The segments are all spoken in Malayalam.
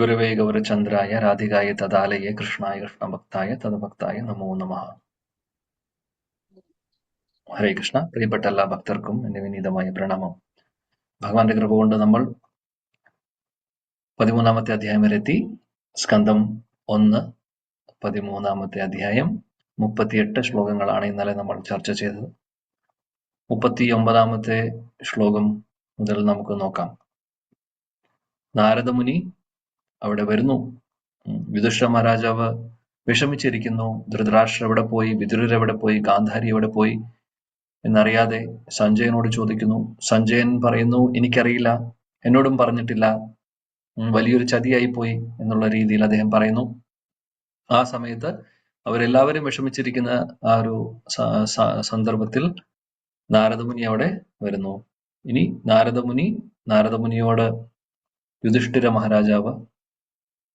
ഗുരവേ ഗൗരചന്ദ്രായ രാധികായ തദാലയെ കൃഷ്ണായ കൃഷ്ണഭക്തായ തദഭക്തായ നമോ നമഃ. ഹരേ കൃഷ്ണ. പ്രിയപ്പെട്ട എല്ലാ ഭക്തർക്കും എന്റെ വിനീതമായ പ്രണാമം. ഭഗവാന്റെ കൃപ കൊണ്ട് നമ്മൾ 13-ാമത്തെ അധ്യായം വരെ എത്തി. സ്കന്ധം 1, 13-ാമത്തെ അധ്യായം, 38 ശ്ലോകങ്ങളാണ് ഇന്നലെ നമ്മൾ ചർച്ച ചെയ്തത്. 39-ാമത്തെ ശ്ലോകം മുതൽ നമുക്ക് നോക്കാം. നാരദമുനി അവിടെ വരുന്നു. യുധിഷ്ഠിര മഹാരാജാവ് വിഷമിച്ചിരിക്കുന്നു. ധൃതരാഷ്ട്രർ എവിടെ പോയി, വിതുരർ എവിടെ പോയി, ഗാന്ധാരി എവിടെ പോയി എന്നറിയാതെ സഞ്ജയനോട് ചോദിക്കുന്നു. സഞ്ജയൻ പറയുന്നു, എനിക്കറിയില്ല, എന്നോടും പറഞ്ഞിട്ടില്ല, വലിയൊരു ചതിയായി പോയി എന്നുള്ള രീതിയിൽ അദ്ദേഹം പറയുന്നു. ആ സമയത്ത് അവരെല്ലാവരും വിഷമിച്ചിരിക്കുന്ന ആ ഒരു സന്ദർഭത്തിൽ നാരദമുനി അവിടെ വരുന്നു. ഇനി നാരദമുനിയോട് യുധിഷ്ഠിര മഹാരാജാവ്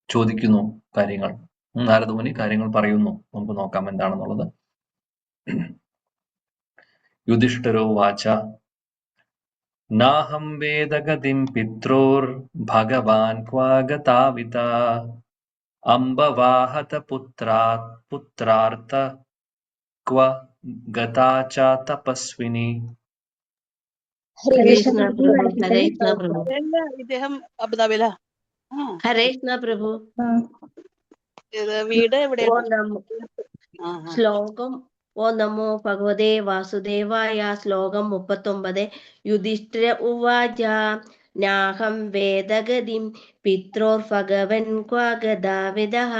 ചോദിക്കുന്നു കാര്യങ്ങൾ. നാരദമുനി കാര്യങ്ങൾ പറയുന്നു. നമുക്ക് നോക്കാം എന്താണെന്നുള്ളത്. യുധിഷ്ഠിരോ വാച നാഹം വേദഗതിം പിത്രോർ ഭഗവാൻ ക്വാഗതാവിത അംബവാഹത പുത്രാർത്ഥ ക്വ ഗതാ ച തപസ്വിനി. ഇദ്ദേഹം അബുദാബിയിലാ. ഹരേ കൃഷ്ണ പ്രഭു. വീട് എവിടെയാണ്? ശ്ലോകം ഓ നമോ ഭഗവതേ വാസുദേവായ. ശ്ലോകം 39. യുധിഷ്ഠിര ഉവാച നാഹം വേദഗതിം പിത്രോർ ഭഗവൻ ക്വാഗതാവിദഃ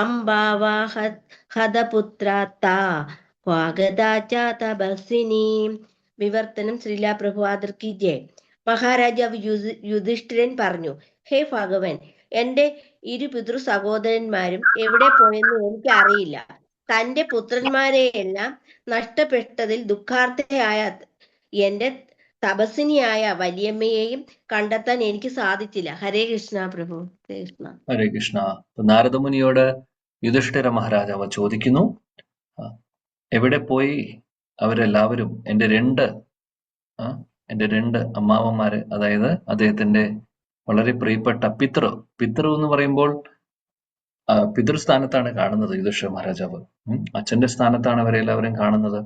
അംബാവാഹതപുത്രാത്താ ക്വാഗതാ ച തപസ്വിനി. വിവർത്തനം. ശ്രീല പ്രഭുപാദർ കി ജയ്. മഹാരാജാവ് യുധിഷ്ഠിരൻ പറഞ്ഞു, ഹേ ഭഗവൻ, എന്റെ ഇരു പിതൃ സഹോദരന്മാരും എവിടെ പോയെന്ന് എനിക്ക് അറിയില്ല. തന്റെ പുത്രന്മാരെയെല്ലാം നഷ്ടപ്പെട്ടതിൽ ദുഃഖാർത്ഥയായ എന്റെ തപസ്വിനിയായ വലിയമ്മയെയും കണ്ടെത്താൻ എനിക്ക് സാധിച്ചില്ല. ഹരേ കൃഷ്ണ പ്രഭു. കൃഷ്ണ. ഹരേ കൃഷ്ണ. നാരദമുനിയോട് യുധിഷ്ഠിര മഹാരാജാവ് ചോദിക്കുന്നു, എവിടെ പോയി അവരെല്ലാവരും? എന്റെ രണ്ട് അമ്മാവന്മാര്, അതായത് അദ്ദേഹത്തിന്റെ വളരെ പ്രിയപ്പെട്ട പിതൃ എന്ന് പറയുമ്പോൾ പിതൃസ്ഥാനത്താണ് കാണുന്നത് യുധിഷ്ഠിര മഹാരാജാവ്. അച്ഛന്റെ സ്ഥാനത്താണ് അവരെല്ലാവരും കാണുന്നത്.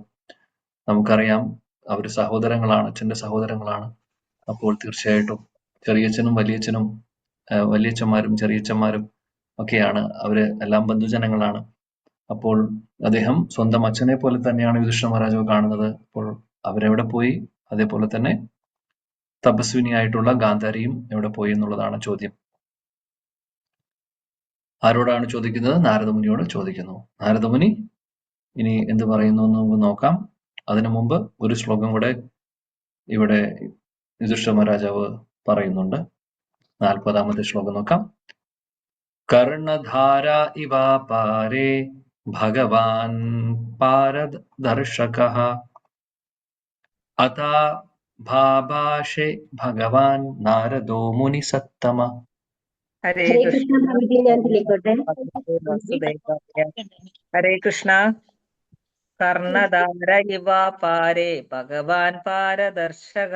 നമുക്കറിയാം, അവര് സഹോദരങ്ങളാണ്, അച്ഛന്റെ സഹോദരങ്ങളാണ്. അപ്പോൾ തീർച്ചയായിട്ടും ചെറിയച്ഛനും വലിയച്ഛന്മാരും ചെറിയച്ഛന്മാരും ഒക്കെയാണ്. അവര് എല്ലാം ബന്ധുജനങ്ങളാണ്. അപ്പോൾ അദ്ദേഹം സ്വന്തം അച്ഛനെ പോലെ തന്നെയാണ് യുധിഷ്ഠിര മഹാരാജാവ് കാണുന്നത്. അപ്പോൾ അവരെവിടെ പോയി? അതേപോലെ തന്നെ തപസ്വിനിയായിട്ടുള്ള ഗാന്ധാരിയും എവിടെ പോയി എന്നുള്ളതാണ് ചോദ്യം. ആരോടാണ് ചോദിക്കുന്നത്? നാരദമുനിയോട് ചോദിക്കുന്നു. നാരദമുനി ഇനി എന്ത് പറയുന്നു എന്ന് നമുക്ക് നോക്കാം. അതിനു മുമ്പ് ഒരു ശ്ലോകം കൂടെ ഇവിടെ യുധിഷ്ഠിര മഹാരാജാവ് പറയുന്നുണ്ട്. 40-ാമത്തെ ശ്ലോകം നോക്കാം. കർണധാര ഇവാ പാരേ ഭഗവാൻ പാരദർശകഃ അതാ ഭാഭാഷേ ഭഗവാൻ നാരദോ മുനി സത്തമ. ഹരേ കൃഷ്ണ. ഹരേ കൃഷ്ണ. കർണധാര ഇവ പാരേ ഭഗവാൻ പാരദർശക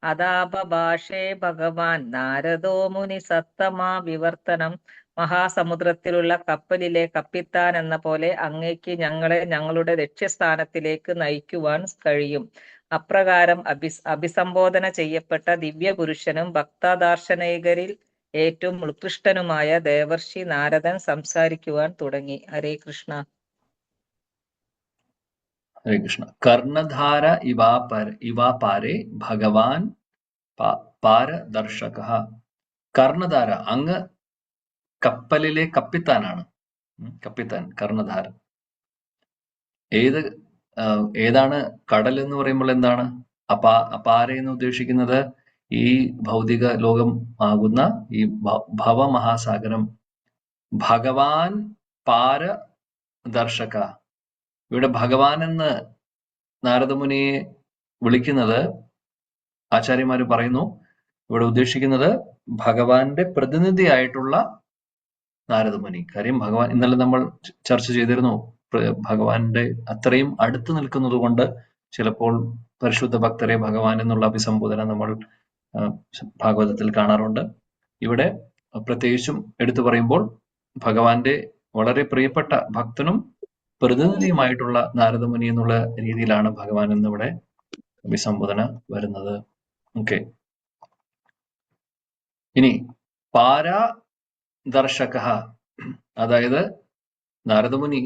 അതാപഭാഷേ ഭഗവാൻ നാരദോ മുനി സത്തമ. വിവർത്തനം. മഹാസമുദ്രത്തിലുള്ള കപ്പലിലെ കപ്പിത്താൻ എന്ന പോലെ അങ്ങേക്ക് ഞങ്ങളെ ഞങ്ങളുടെ ലക്ഷ്യസ്ഥാനത്തിലേക്ക് നയിക്കുവാൻ കഴിയും. അപ്രകാരം അഭിസംബോധന ചെയ്യപ്പെട്ട ദിവ്യപുരുഷനും ഭക്തദാർശനികരിൽ ഏറ്റവും ഉത്കൃഷ്ടനുമായ ദേവർഷി നാരദൻ സംസാരിക്കുവാൻ തുടങ്ങി. ഹരേ കൃഷ്ണ. ഹരേ കൃഷ്ണ. കർണധാര ഇവാ പാരേ ഭഗവാൻ പാരദർശകഃ. കർണധാര, അങ്ങ് കപ്പലിലെ കപ്പിത്താനാണ്. കപ്പിത്താൻ, കർണധാര. ഏതാണ് കടൽ എന്ന് പറയുമ്പോൾ എന്താണ്? അപാര എന്ന് ഉദ്ദേശിക്കുന്നത് ഈ ഭൗതിക ലോകം ആകുന്ന ഈ ഭവമഹാസാഗരം. ഭഗവാൻ പാരദർശക. ഇവിടെ ഭഗവാൻ എന്ന് നാരദമുനിയെ വിളിക്കുന്നത് ആചാര്യന്മാര് പറയുന്നു, ഇവിടെ ഉദ്ദേശിക്കുന്നത് ഭഗവാന്റെ പ്രതിനിധിയായിട്ടുള്ള നാരദമുനി. കാര്യം ഭഗവാൻ, ഇന്നലെ നമ്മൾ ചർച്ച ചെയ്തിരുന്നു, ഭഗവാന്റെ അത്രയും അടുത്ത് നിൽക്കുന്നത് കൊണ്ട് ചിലപ്പോൾ പരിശുദ്ധ ഭക്തരെ ഭഗവാൻ എന്നുള്ള അഭിസംബോധന നമ്മൾ ഭാഗവതത്തിൽ കാണാറുണ്ട്. ഇവിടെ പ്രത്യേകിച്ചും എടുത്തു പറയുമ്പോൾ ഭഗവാന്റെ വളരെ പ്രിയപ്പെട്ട ഭക്തനും പ്രതിനിധിയുമായിട്ടുള്ള നാരദമുനി എന്നുള്ള രീതിയിലാണ് ഭഗവാൻ എന്നിവിടെ അഭിസംബോധന വരുന്നത്. ഓക്കെ, ഇനി പാരദർശക, അതായത് നാരദമുനി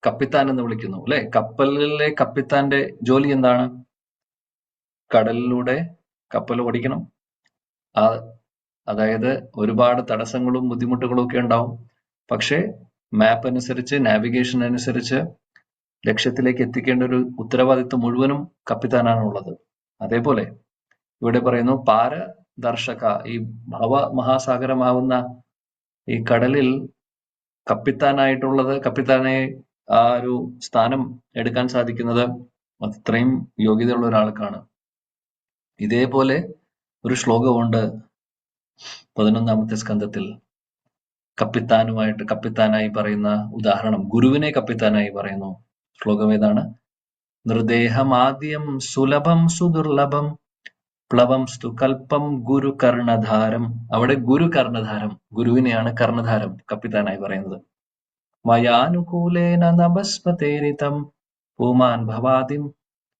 കപ്പിത്താൻ എന്ന് വിളിക്കുന്നു അല്ലെ. കപ്പലിലെ കപ്പിത്താന്റെ ജോലി എന്താണ്? കടലിലൂടെ കപ്പൽ ഓടിക്കണം. അതായത് ഒരുപാട് തടസ്സങ്ങളും ബുദ്ധിമുട്ടുകളും ഒക്കെ ഉണ്ടാവും. പക്ഷെ മാപ്പ് അനുസരിച്ച്, നാവിഗേഷൻ അനുസരിച്ച് ലക്ഷ്യത്തിലേക്ക് എത്തിക്കേണ്ട ഒരു ഉത്തരവാദിത്വം മുഴുവനും കപ്പിത്താനാണുള്ളത്. അതേപോലെ ഇവിടെ പറയുന്നു പാരദർശക, ഈ ഭവമഹാസാഗരമാവുന്ന ഈ കടലിൽ കപ്പിത്താനെ ആ ഒരു സ്ഥാനം എടുക്കാൻ സാധിക്കുന്നത് അത്രയും യോഗ്യതയുള്ള ഒരാൾക്കാണ്. ഇതേപോലെ ഒരു ശ്ലോകമുണ്ട് 11ാമത്തെ സ്കന്ധത്തിൽ. കപ്പിത്താനായി പറയുന്ന ഉദാഹരണം, ഗുരുവിനെ കപ്പിത്താനായി പറയുന്നു. ശ്ലോകം ഏതാണ്? നൃദേഹമാദ്യം സുലഭം സുദുർലഭം പ്ലവം സ്തു കൽപ്പം ഗുരു കർണധാരം. അവിടെ ഗുരു കർണധാരം, ഗുരുവിനെയാണ് കർണധാരം കപ്പിത്താനായി പറയുന്നത്. മയാനുകൂലേന നഭസ്മതേരിതം പൂമാൻ ഭവാദിം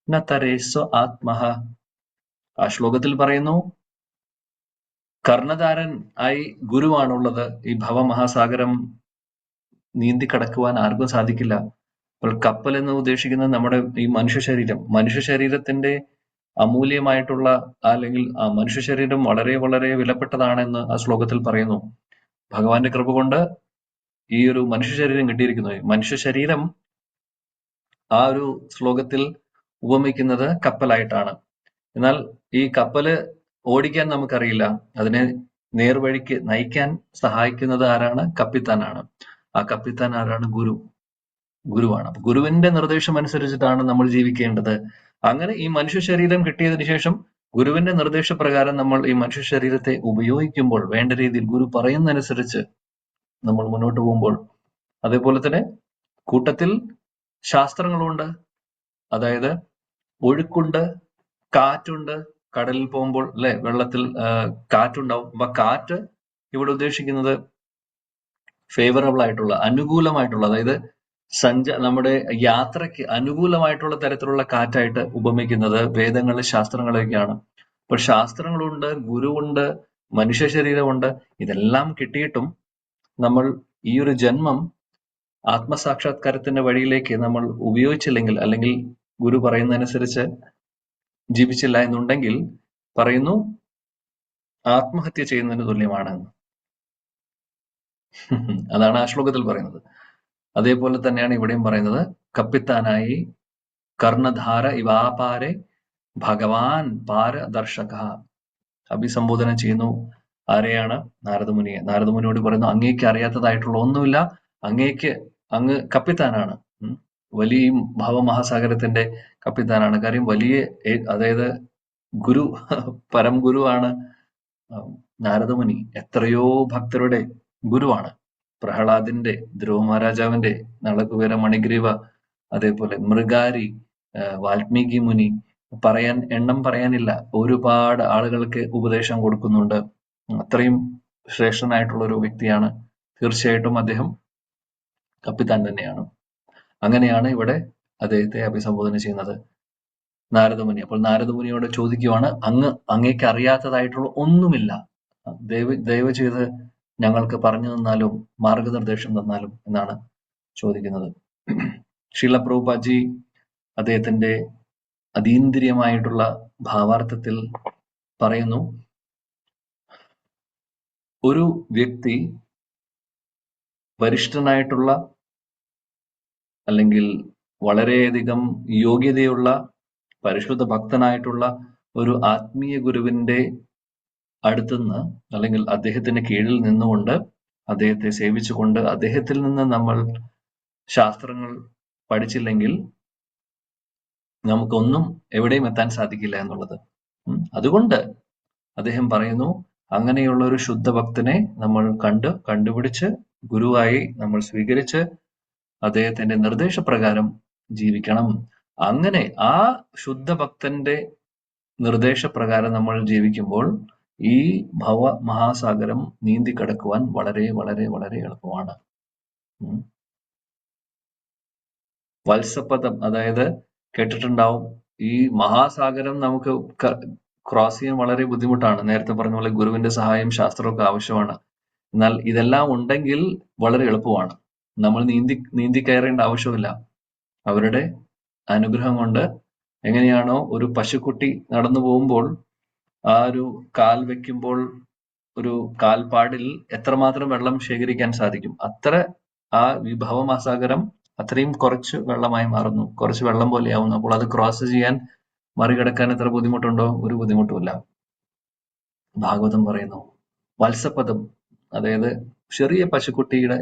ന തരേസ്വ ആത്മഹ. ആ ശ്ലോകത്തിൽ പറയുന്നു കർണധാരൻ ആയി ഗുരുവാണുള്ളത്. ഈ ഭവമഹാസാഗരം നീന്തി കടക്കുവാൻ ആർക്കും സാധിക്കില്ല. അപ്പോൾ കപ്പൽ എന്ന് ഉദ്ദേശിക്കുന്നത് നമ്മുടെ ഈ മനുഷ്യ ശരീരത്തിന്റെ അമൂല്യമായിട്ടുള്ള, അല്ലെങ്കിൽ ആ മനുഷ്യ ശരീരം വളരെ വളരെ വിലപ്പെട്ടതാണെന്ന് ആ ശ്ലോകത്തിൽ പറയുന്നു. ഭഗവാന്റെ കൃപ കൊണ്ട് ഈ ഒരു മനുഷ്യ ശരീരം കിട്ടിയിരിക്കുന്നു. മനുഷ്യ ശരീരം ആ ഒരു ശ്ലോകത്തിൽ ഉപമിക്കുന്നത് കപ്പലായിട്ടാണ്. എന്നാൽ ഈ കപ്പല് ഓടിക്കാൻ നമുക്കറിയില്ല, അതിനെ നേർവഴിക്ക് നയിക്കാൻ സഹായിക്കുന്നത് ആരാണ്? കപ്പിത്താനാണ്. ആ കപ്പിത്താൻ ആരാണ്? ഗുരുവാണ്. അപ്പൊ ഗുരുവിന്റെ നിർദ്ദേശം അനുസരിച്ചിട്ടാണ് നമ്മൾ ജീവിക്കേണ്ടത്. അങ്ങനെ ഈ മനുഷ്യ ശരീരം കിട്ടിയതിനു ശേഷം ഗുരുവിന്റെ നിർദ്ദേശപ്രകാരം നമ്മൾ ഈ മനുഷ്യ ശരീരത്തെ ഉപയോഗിക്കുമ്പോൾ, വേണ്ട രീതിയിൽ ഗുരു പറയുന്നതനുസരിച്ച് നമ്മൾ മുന്നോട്ട് പോകുമ്പോൾ, അതേപോലെ തന്നെ കൂട്ടത്തിൽ ശാസ്ത്രങ്ങളുണ്ട്. അതായത് ഒഴുക്കുണ്ട്, കാറ്റുണ്ട്. കടലിൽ പോകുമ്പോൾ അല്ലെ, വെള്ളത്തിൽ കാറ്റുണ്ടാവും. അപ്പൊ കാറ്റ് ഇവിടെ ഉദ്ദേശിക്കുന്നത് ഫേവറബിൾ ആയിട്ടുള്ള, അനുകൂലമായിട്ടുള്ള, അതായത് നമ്മുടെ യാത്രയ്ക്ക് അനുകൂലമായിട്ടുള്ള തരത്തിലുള്ള കാറ്റായിട്ട് ഉപമിക്കുന്നത് വേദങ്ങളിൽ, ശാസ്ത്രങ്ങളൊക്കെയാണ്. അപ്പോൾ ശാസ്ത്രങ്ങളുണ്ട്, ഗുരുവുണ്ട്, മനുഷ്യ ശരീരമുണ്ട്. ഇതെല്ലാം കിട്ടിയിട്ടും നമ്മൾ ഈ ഒരു ജന്മം ആത്മസാക്ഷാത്കാരത്തിന്റെ വഴിയിലേക്ക് നമ്മൾ ഉപയോഗിച്ചില്ലെങ്കിൽ, അല്ലെങ്കിൽ ഗുരു പറയുന്നതനുസരിച്ച് ജീവിച്ചില്ല എന്നുണ്ടെങ്കിൽ, പറയുന്നു ആത്മഹത്യ ചെയ്യുന്നതിന് തുല്യമാണ്. അതാണ് ആ ശ്ലോകത്തിൽ പറയുന്നത്. അതേപോലെ തന്നെയാണ് ഇവിടെയും പറയുന്നത്. കപ്പിത്താനായി കർണധാര ഇവാപാരെ ഭഗവാൻ പാരദർശക അഭിസംബോധന ചെയ്യുന്നു. ആരെയാണ്? നാരദമുനിയെ. നാരദമുനിയോട് പറയുന്നു, അങ്ങേക്ക് അറിയാത്തതായിട്ടുള്ള ഒന്നുമില്ല, അങ്ങ് കപ്പിത്താനാണ്. വലിയ ഭവമഹാസാഗരത്തിന്റെ കപ്പിത്താനാണ്. കാര്യം അതായത് ഗുരു, പരം ഗുരുവാണ് നാരദമുനി. എത്രയോ ഭക്തരുടെ ഗുരുവാണ്. പ്രഹ്ലാദിന്റെ, ധ്രുവ മഹാരാജാവിന്റെ, നളകുബേര, മണിഗ്രീവ, അതേപോലെ മൃഗാരി, വാൽമീകി മുനി, എണ്ണം പറയാനില്ല. ഒരുപാട് ആളുകൾക്ക് ഉപദേശം കൊടുക്കുന്നുണ്ട്. അത്രയും ശ്രേഷ്ഠനായിട്ടുള്ള ഒരു വ്യക്തിയാണ്. തീർച്ചയായിട്ടും അദ്ദേഹം കപ്പിത്താൻ തന്നെയാണ്. അങ്ങനെയാണ് ഇവിടെ അദ്ദേഹത്തെ അഭിസംബോധന ചെയ്യുന്നത് നാരദമുനി. അപ്പോൾ നാരദമുനിയോട് ചോദിക്കുവാണ്, അങ്ങേക്ക് അറിയാത്തതായിട്ടുള്ള ഒന്നുമില്ല, ദയവ് ചെയ്ത് ഞങ്ങൾക്ക് പറഞ്ഞു തന്നാലും മാർഗനിർദ്ദേശം തന്നാലും എന്നാണ് ചോദിക്കുന്നത്. ശ്രീല പ്രഭുപാദ് അദ്ദേഹത്തിന്റെ അതീന്ദ്രിയമായിട്ടുള്ള ഭാവാർത്ഥത്തിൽ പറയുന്നു, ഒരു വ്യക്തി വരിഷ്ഠനായിട്ടുള്ള അല്ലെങ്കിൽ വളരെയധികം യോഗ്യതയുള്ള പരിശുദ്ധ ഭക്തനായിട്ടുള്ള ഒരു ആത്മീയ ഗുരുവിന്റെ അടുത്തുനിന്ന്, അല്ലെങ്കിൽ അദ്ദേഹത്തിന്റെ കീഴിൽ നിന്നുകൊണ്ട്, അദ്ദേഹത്തെ സേവിച്ചുകൊണ്ട്, അദ്ദേഹത്തിൽ നിന്ന് നമ്മൾ ശാസ്ത്രങ്ങൾ പഠിച്ചില്ലെങ്കിൽ നമുക്കൊന്നും എവിടെയും എത്താൻ സാധിക്കില്ല എന്നുള്ളത്. അതുകൊണ്ട് അദ്ദേഹം പറയുന്നു, അങ്ങനെയുള്ള ഒരു ശുദ്ധ ഭക്തനെ നമ്മൾ കണ്ടുപിടിച്ച് ഗുരുവായി നമ്മൾ സ്വീകരിച്ച് അദ്ദേഹത്തിന്റെ നിർദ്ദേശപ്രകാരം ജീവിക്കണം. അങ്ങനെ ആ ശുദ്ധ ഭക്തന്റെ നിർദ്ദേശപ്രകാരം നമ്മൾ ജീവിക്കുമ്പോൾ ഈ ഭവ മഹാസാഗരം നീന്തി കടക്കുവാൻ വളരെ വളരെ വളരെ എളുപ്പമാണ്. വത്സപദം, അതായത് കേട്ടിട്ടുണ്ടാവും, ഈ മഹാസാഗരം നമുക്ക് ക്രോസ് ചെയ്യാൻ വളരെ ബുദ്ധിമുട്ടാണ്. നേരത്തെ പറഞ്ഞ പോലെ ഗുരുവിന്റെ സഹായം, ശാസ്ത്രമൊക്കെ ആവശ്യമാണ്. എന്നാൽ ഇതെല്ലാം ഉണ്ടെങ്കിൽ വളരെ എളുപ്പമാണ്. നമ്മൾ നീന്തി കയറേണ്ട ആവശ്യമില്ല. അവരുടെ അനുഗ്രഹം കൊണ്ട് എങ്ങനെയാണോ ഒരു പശുക്കുട്ടി നടന്നു പോകുമ്പോൾ ആ ഒരു കാൽ വെക്കുമ്പോൾ ഒരു കാൽപ്പാടിൽ എത്രമാത്രം വെള്ളം ശേഖരിക്കാൻ സാധിക്കും, അത്ര ആ വിഭവമഹാസാഗരം അത്രയും കുറച്ച് വെള്ളമായി മാറുന്നു, കുറച്ച് വെള്ളം പോലെയാവുന്നു. അപ്പോൾ അത് ക്രോസ് ചെയ്യാൻ, മറികടക്കാൻ എത്ര ബുദ്ധിമുട്ടുണ്ടോ? ഒരു ബുദ്ധിമുട്ടുമില്ല. ഭാഗവതം പറയുന്നു വത്സപദം, അതായത് ചെറിയ പശുക്കുട്ടിയുടെ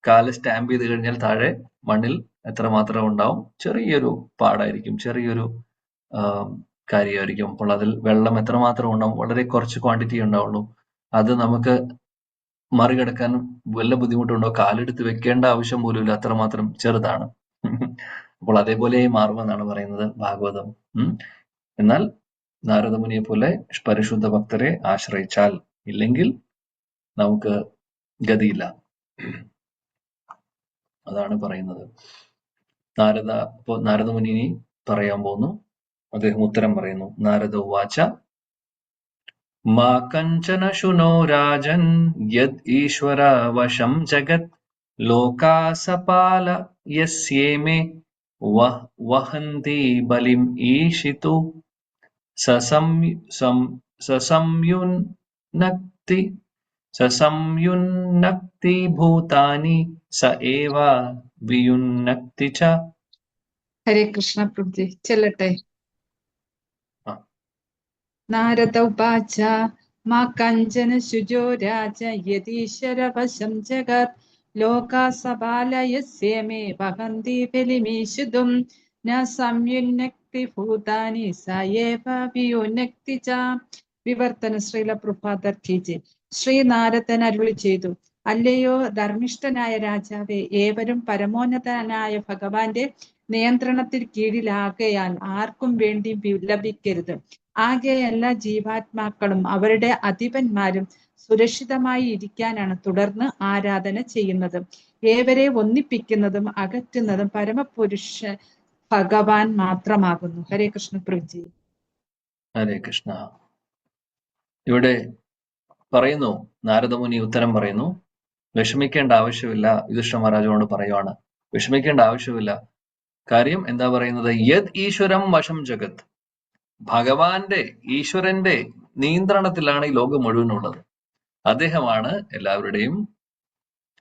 കാല് സ്റ്റാമ്പ് ചെയ്ത് കഴിഞ്ഞാൽ താഴെ മണ്ണിൽ എത്രമാത്രം ഉണ്ടാവും? ചെറിയൊരു പാടായിരിക്കും, ചെറിയൊരു കാര്യമായിരിക്കും. അപ്പോൾ അതിൽ വെള്ളം എത്രമാത്രം ഉണ്ടാവും? വളരെ കുറച്ച് ക്വാണ്ടിറ്റി ഉണ്ടാവുള്ളൂ. അത് നമുക്ക് മറികടക്കാൻ വല്ല ബുദ്ധിമുട്ടുണ്ടോ? കാലെടുത്ത് വെക്കേണ്ട ആവശ്യം പോലുമില്ല, അത്രമാത്രം ചെറുതാണ്. അപ്പോൾ അതേപോലെ മാറുമെന്നാണ് പറയുന്നത് ഭാഗവതം. എന്നാൽ നാരദമുനിയെ പോലെ പരിശുദ്ധ ഭക്തരെ ആശ്രയിച്ചാൽ, ഇല്ലെങ്കിൽ നമുക്ക് ഗതിയില്ല. അതാണ് പറയുന്നത്. നാരദമുനി പറയാൻ പോകുന്നു. അദ്ദേഹം ഉത്തരം പറയുന്നു. നാരദ ഉവാച മാ കഞ്ചന ശുനോ രാജൻ യദ് ഈശ്വര വശം ജഗത് ലോകാസപാല യസ്യേമേ വഹന്തി ബലിം ഈശിതു സസംയുന്നക്തി ഭൂതാനി സ ഏവ വിയുന്നക്തി ച. ഹരേ കൃഷ്ണ പ്രഭുജി, ചെല്ലട്ടെ. നാരദ ഉപാച മാ കഞ്ചന ശുചോ രാജ യദീശ്വര വശം ജഗത് ലോകാസപാലയസ്യമേ വഹന്തി ബലിമീശിതും ന സംയുന്നക്തി ഭൂതാനി സയേവ വിയുന്നക്തി ച. വിവർത്തന ശ്രീല പ്രഭാതർ കീജി. ശ്രീനാരദൻ അരുളി ചെയ്തു, അല്ലയോ ധർമ്മിഷ്ഠനായ രാജാവേ, ഏവരും പരമോന്നതനായ ഭഗവാന്റെ നിയന്ത്രണത്തിൽ കീഴിലാകയാൽ ആർക്കും വേണ്ടി വിലപിക്കരുത്. ആകെ എല്ലാ ജീവാത്മാക്കളും അവരുടെ അധിപന്മാരും സുരക്ഷിതമായി ഇരിക്കാനാണ് തുടർന്ന് ആരാധന ചെയ്യുന്നത്. ഏവരെ ഒന്നിപ്പിക്കുന്നതും അകറ്റുന്നതും പരമപുരുഷ ഭഗവാൻ മാത്രമാകുന്നു. ഹരേ കൃഷ്ണ പ്രഭുജി. ഹരേ കൃഷ്ണ. ഇവിടെ പറയുന്നു, നാരദമുനി ഉത്തരം പറയുന്നു, വിഷമിക്കേണ്ട ആവശ്യമില്ല. യുധിഷ്ഠിര മഹാരാജോട് പറയുവാണ്, വിഷമിക്കേണ്ട ആവശ്യമില്ല. കാര്യം എന്താ പറയുന്നത്? യദ് ഈശ്വരം വശം ജഗത്, ഭഗവാന്റെ, ഈശ്വരന്റെ നിയന്ത്രണത്തിലാണ് ഈ ലോകം മുഴുവനുള്ളത്. അദ്ദേഹമാണ് എല്ലാവരുടെയും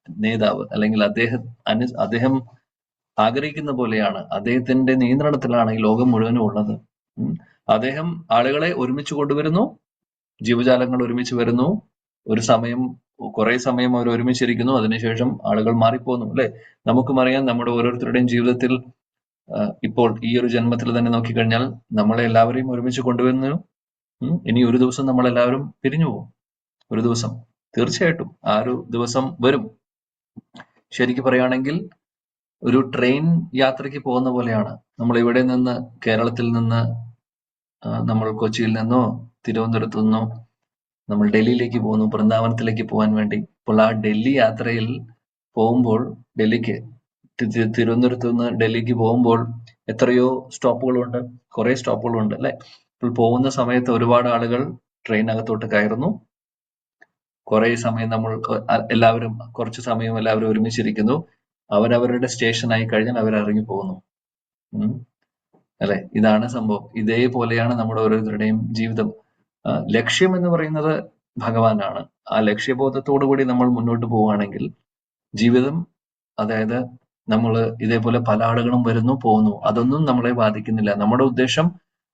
നേതാവ്, അല്ലെങ്കിൽ അദ്ദേഹം ആഗ്രഹിക്കുന്ന പോലെയാണ്, അദ്ദേഹത്തിന്റെ നിയന്ത്രണത്തിലാണ് ഈ ലോകം മുഴുവനും ഉള്ളത്. അദ്ദേഹം ആളുകളെ ഒരുമിച്ച് കൊണ്ടുവരുന്നു, ജീവജാലങ്ങൾ ഒരുമിച്ച് വരുന്നു, കുറെ സമയം അവർ ഒരുമിച്ചിരിക്കുന്നു, അതിനുശേഷം ആളുകൾ മാറിപ്പോകുന്നു. അല്ലെ? നമുക്കും അറിയാം, നമ്മുടെ ഓരോരുത്തരുടെയും ജീവിതത്തിൽ ഇപ്പോൾ ഈ ഒരു ജന്മത്തിൽ തന്നെ നോക്കിക്കഴിഞ്ഞാൽ നമ്മളെ എല്ലാവരെയും ഒരുമിച്ച് കൊണ്ടുവരുന്നു. ഇനി ഒരു ദിവസം നമ്മളെല്ലാവരും പിരിഞ്ഞു പോകും. ഒരു ദിവസം തീർച്ചയായിട്ടും ആ ഒരു ദിവസം വരും. ശരിക്കും പറയുകയാണെങ്കിൽ ഒരു ട്രെയിൻ യാത്രയ്ക്ക് പോകുന്ന പോലെയാണ്. നമ്മൾ ഇവിടെ നിന്ന്, കേരളത്തിൽ നിന്ന്, നമ്മൾ കൊച്ചിയിൽ നിന്നോ തിരുവനന്തപുരത്തു നിന്നോ നമ്മൾ ഡൽഹിയിലേക്ക് പോകുന്നു, വൃന്ദാവനത്തിലേക്ക് പോകാൻ വേണ്ടി. അപ്പോൾ ആ ഡൽഹി യാത്രയിൽ പോകുമ്പോൾ, തിരുവനന്തപുരത്ത് നിന്ന് ഡൽഹിക്ക് പോകുമ്പോൾ എത്രയോ സ്റ്റോപ്പുകളുണ്ട്, കുറെ സ്റ്റോപ്പുകളുണ്ട് അല്ലെ? അപ്പോൾ പോകുന്ന സമയത്ത് ഒരുപാട് ആളുകൾ ട്രെയിനകത്തോട്ട് കയറുന്നു. കുറെ സമയം കുറച്ച് സമയം എല്ലാവരും ഒരുമിച്ചിരിക്കുന്നു. അവരവരുടെ സ്റ്റേഷനായി കഴിഞ്ഞാൽ അവർ ഇറങ്ങി പോകുന്നു. അല്ലെ? ഇതാണ് സംഭവം. ഇതേപോലെയാണ് നമ്മുടെ ഓരോരുത്തരുടെയും ജീവിതം. ലക്ഷ്യം എന്ന് പറയുന്നത് ഭഗവാനാണ്. ആ ലക്ഷ്യബോധത്തോടു കൂടി നമ്മൾ മുന്നോട്ട് പോവുകയാണെങ്കിൽ ജീവിതം, അതായത് നമ്മൾ ഇതേപോലെ പല ആളുകളും വരുന്നു പോകുന്നു, അതൊന്നും നമ്മളെ ബാധിക്കുന്നില്ല. നമ്മുടെ ഉദ്ദേശം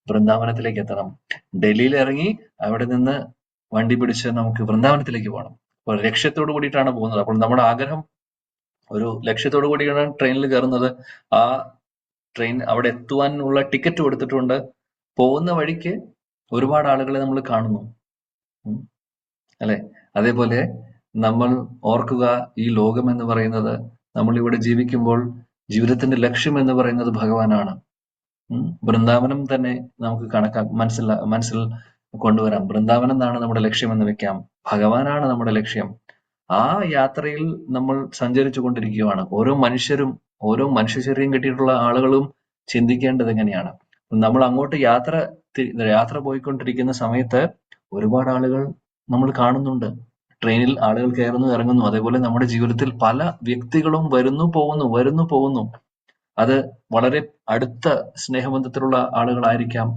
വൃന്ദാവനത്തിലേക്ക് എത്തണം. ഡൽഹിയിൽ ഇറങ്ങി അവിടെ നിന്ന് വണ്ടി പിടിച്ച് നമുക്ക് വൃന്ദാവനത്തിലേക്ക് പോകണം. അപ്പോൾ ലക്ഷ്യത്തോടു കൂടിയിട്ടാണ് പോകുന്നത്. അപ്പോൾ നമ്മുടെ ആഗ്രഹം ഒരു ലക്ഷ്യത്തോടു കൂടിയാണ് ട്രെയിനിൽ കയറുന്നത്. ആ ട്രെയിൻ അവിടെ എത്തുവാനുള്ള ടിക്കറ്റ് കൊടുത്തിട്ടുണ്ട്. പോകുന്ന വഴിക്ക് ഒരുപാട് ആളുകളെ നമ്മൾ കാണുന്നു, അല്ലെ? അതേപോലെ നമ്മൾ ഓർക്കുക, ഈ ലോകം എന്ന് പറയുന്നത്, നമ്മൾ ഇവിടെ ജീവിക്കുമ്പോൾ ജീവിതത്തിന്റെ ലക്ഷ്യം എന്ന് പറയുന്നത് ഭഗവാനാണ്. വൃന്ദാവനം തന്നെ നമുക്ക് മനസ്സിൽ കൊണ്ടുവരാം. വൃന്ദാവനം എന്നാണ് നമ്മുടെ ലക്ഷ്യം എന്ന് വെക്കാം. ഭഗവാനാണ് നമ്മുടെ ലക്ഷ്യം. ആ യാത്രയിൽ നമ്മൾ സഞ്ചരിച്ചു കൊണ്ടിരിക്കുകയാണ്. ഓരോ മനുഷ്യരും, ഓരോ മനുഷ്യ ശരീരം കിട്ടിയിട്ടുള്ള ആളുകളും ചിന്തിക്കേണ്ടത് എങ്ങനെയാണ്? നമ്മൾ അങ്ങോട്ട് യാത്ര പോയിക്കൊണ്ടിരിക്കുന്ന സമയത്ത് ഒരുപാട് ആളുകൾ നമ്മൾ കാണുന്നുണ്ട്. ട്രെയിനിൽ ആളുകൾ കയറുന്നു, ഇറങ്ങുന്നു. അതേപോലെ നമ്മുടെ ജീവിതത്തിൽ പല വ്യക്തികളും വരുന്നു പോകുന്നു. അത് വളരെ അടുത്ത സ്നേഹബന്ധത്തിലുള്ള ആളുകളായിരിക്കാം,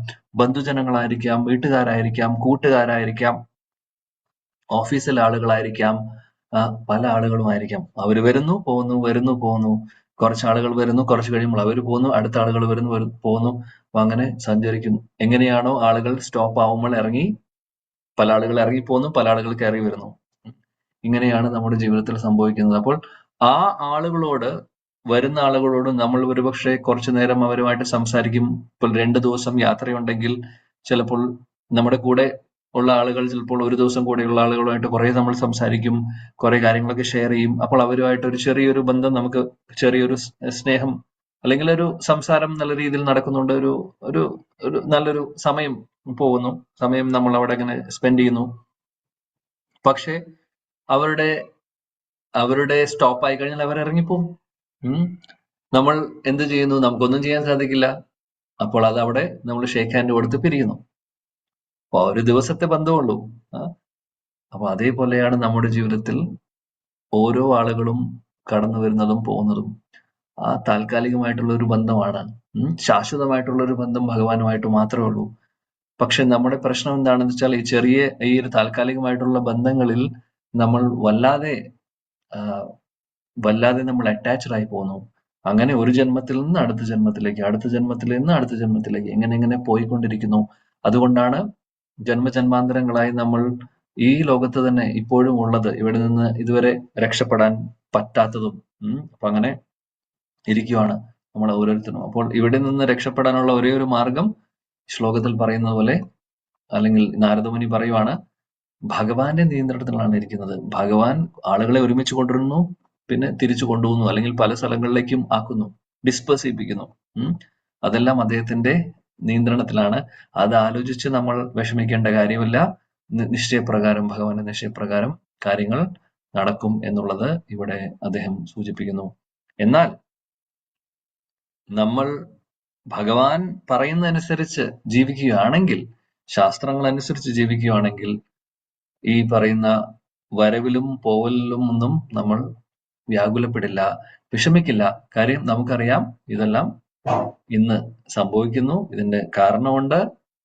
ബന്ധുജനങ്ങളായിരിക്കാം, വീട്ടുകാരായിരിക്കാം, കൂട്ടുകാരായിരിക്കാം, ഓഫീസിലെ ആളുകളായിരിക്കാം, പല ആളുകളുമായിരിക്കാം. അവര് വരുന്നു പോകുന്നു. കുറച്ച് ആളുകൾ വരുന്നു, കുറച്ച് കഴിയുമ്പോൾ അവർ പോകുന്നു, അടുത്ത ആളുകൾ വരുന്നു പോകുന്നു. അപ്പൊ അങ്ങനെ സഞ്ചരിക്കുന്നു. എങ്ങനെയാണോ ആളുകൾ സ്റ്റോപ്പ് ആവുമ്പോൾ ഇറങ്ങി, പല ആളുകൾ ഇറങ്ങി പോകുന്നു, പല ആളുകൾ കയറി വരുന്നു. ഇങ്ങനെയാണ് നമ്മുടെ ജീവിതത്തിൽ സംഭവിക്കുന്നത്. അപ്പോൾ ആ ആളുകളോട്, വരുന്ന ആളുകളോട് നമ്മൾ ഒരുപക്ഷെ കുറച്ചു നേരം അവരുമായിട്ട് സംസാരിക്കും. ഇപ്പോൾ 2 ദിവസം യാത്രയുണ്ടെങ്കിൽ ചിലപ്പോൾ നമ്മുടെ കൂടെ ഉള്ള ആളുകൾ ചിലപ്പോൾ ഒരു ദിവസം കൂടെയുള്ള ആളുകളുമായിട്ട് കുറെ നമ്മൾ സംസാരിക്കും, കുറെ കാര്യങ്ങളൊക്കെ ഷെയർ ചെയ്യും. അപ്പോൾ അവരുമായിട്ട് ഒരു ചെറിയൊരു ബന്ധം, നമുക്ക് ചെറിയൊരു സ്നേഹം അല്ലെങ്കിൽ ഒരു സംസാരം നല്ല രീതിയിൽ നടക്കുന്നുണ്ട്. ഒരു നല്ലൊരു സമയം പോകുന്നു. സമയം നമ്മൾ അവിടെ അങ്ങനെ സ്പെൻഡ് ചെയ്യുന്നു. പക്ഷെ അവരുടെ സ്റ്റോപ്പ് ആയി കഴിഞ്ഞാൽ അവർ ഇറങ്ങിപ്പോവും. നമ്മൾ എന്ത് ചെയ്യുന്നു? നമുക്കൊന്നും ചെയ്യാൻ സാധിക്കില്ല. അപ്പോൾ അത് അവിടെ നമ്മൾ ഷേക്ക് ഹാൻഡ് കൊടുത്ത് പിരിയുന്നു. അപ്പൊ ഒരു ദിവസത്തെ ബന്ധമുള്ളൂ. അപ്പൊ അതേപോലെയാണ് നമ്മുടെ ജീവിതത്തിൽ ഓരോ ആളുകളും കടന്നു വരുന്നതും പോകുന്നതും. ആ താൽക്കാലികമായിട്ടുള്ള ഒരു ബന്ധമാണ്. ശാശ്വതമായിട്ടുള്ള ഒരു ബന്ധം ഭഗവാനുമായിട്ട് മാത്രമേ ഉള്ളൂ. പക്ഷെ നമ്മുടെ പ്രശ്നം എന്താണെന്ന് വെച്ചാൽ ഈ ഒരു താൽക്കാലികമായിട്ടുള്ള ബന്ധങ്ങളിൽ നമ്മൾ വല്ലാതെ നമ്മൾ അറ്റാച്ച്ഡ് ആയി പോകുന്നു. അങ്ങനെ ഒരു ജന്മത്തിൽ നിന്ന് അടുത്ത ജന്മത്തിലേക്ക്, അടുത്ത ജന്മത്തിൽ നിന്ന് അടുത്ത ജന്മത്തിലേക്ക് എങ്ങനെ പോയിക്കൊണ്ടിരിക്കുന്നു. അതുകൊണ്ടാണ് ജന്മജന്മാന്തരങ്ങളായി നമ്മൾ ഈ ലോകത്ത് തന്നെ ഇപ്പോഴും ഉള്ളത്, ഇവിടെ നിന്ന് ഇതുവരെ രക്ഷപ്പെടാൻ പറ്റാത്തതും. അപ്പൊ അങ്ങനെ ഇരിക്കുവാണ് നമ്മൾ ഓരോരുത്തരും. അപ്പോൾ ഇവിടെ നിന്ന് രക്ഷപ്പെടാനുള്ള ഒരേ ഒരു മാർഗം ശ്ലോകത്തിൽ പറയുന്നത് പോലെ, അല്ലെങ്കിൽ നാരദമുനി പറയുവാണ്, ഭഗവാന്റെ നിയന്ത്രണത്തിലാണ് ഇരിക്കുന്നത്. ഭഗവാൻ ആളുകളെ ഒരുമിച്ച് കൊണ്ടുവരുന്നു, പിന്നെ തിരിച്ചു കൊണ്ടുപോകുന്നു, അല്ലെങ്കിൽ പല സ്ഥലങ്ങളിലേക്കും ആക്കുന്നു, ഡിസ്പേഴ്സ് ചെയ്യിപ്പിക്കുന്നു. അതെല്ലാം അദ്ദേഹത്തിന്റെ നിയന്ത്രണത്തിലാണ്. അത് ആലോചിച്ച് നമ്മൾ വിഷമിക്കേണ്ട കാര്യമില്ല. നിശ്ചയപ്രകാരം, ഭഗവാന്റെ നിശ്ചയപ്രകാരം കാര്യങ്ങൾ നടക്കും എന്നുള്ളത് ഇവിടെ അദ്ദേഹം സൂചിപ്പിക്കുന്നു. എന്നാൽ നമ്മൾ ഭഗവാൻ പറയുന്നതനുസരിച്ച് ജീവിക്കുകയാണെങ്കിൽ, ശാസ്ത്രങ്ങൾ അനുസരിച്ച് ജീവിക്കുകയാണെങ്കിൽ, ഈ പറയുന്ന വരവിലും പോവലിലും ഒന്നും നമ്മൾ വ്യാകുലപ്പെടില്ല, വിഷമിക്കില്ല. കാര്യം നമുക്കറിയാം ഇതെല്ലാം ഇന്ന് സംഭവിക്കുന്നു, ഇതിന്റെ കാരണമുണ്ട്,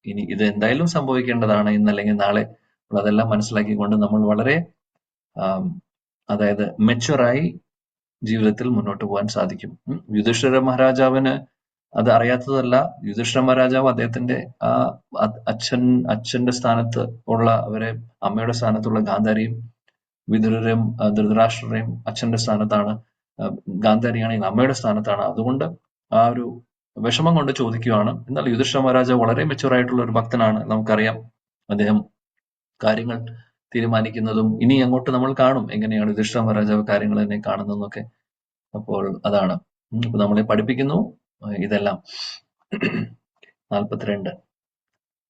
ഇനി ഇത് എന്തായാലും സംഭവിക്കേണ്ടതാണ് ഇന്നല്ലെങ്കിൽ നാളെ. അതെല്ലാം മനസ്സിലാക്കിക്കൊണ്ട് നമ്മൾ വളരെ അതായത് മെച്ചുവറായി ജീവിതത്തിൽ മുന്നോട്ട് പോകാൻ സാധിക്കും. യുധിഷ്ഠിര മഹാരാജാവിന് അത് അറിയാത്തതല്ല. യുധിഷ്ഠിര മഹാരാജാവ് അദ്ദേഹത്തിന്റെ ആ അച്ഛന്റെ സ്ഥാനത്ത് ഉള്ള അമ്മയുടെ സ്ഥാനത്തുള്ള ഗാന്ധാരിയും വിദുരരെയും ധൃതരാഷ്ട്രരെയും അച്ഛന്റെ സ്ഥാനത്താണ്, ഗാന്ധാരിയാണെങ്കിൽ അമ്മയുടെ സ്ഥാനത്താണ്. അതുകൊണ്ട് ആ ഒരു വിഷമം കൊണ്ട് ചോദിക്കുകയാണ്. എന്നാൽ യുധിഷ്ഠിര മഹാരാജാവ് വളരെ മെച്ചുവർ ആയിട്ടുള്ള ഒരു ഭക്തനാണ്. നമുക്കറിയാം അദ്ദേഹം കാര്യങ്ങൾ തീരുമാനിക്കുന്നതും ഇനി അങ്ങോട്ട് നമ്മൾ കാണും എങ്ങനെയാണ് യുധിഷ്ഠിര മഹാരാജാവ് കാര്യങ്ങൾ തന്നെ കാണുന്നതെന്നൊക്കെ. അപ്പോൾ അതാണ് നമ്മളെ പഠിപ്പിക്കുന്നു ഇതെല്ലാം. 42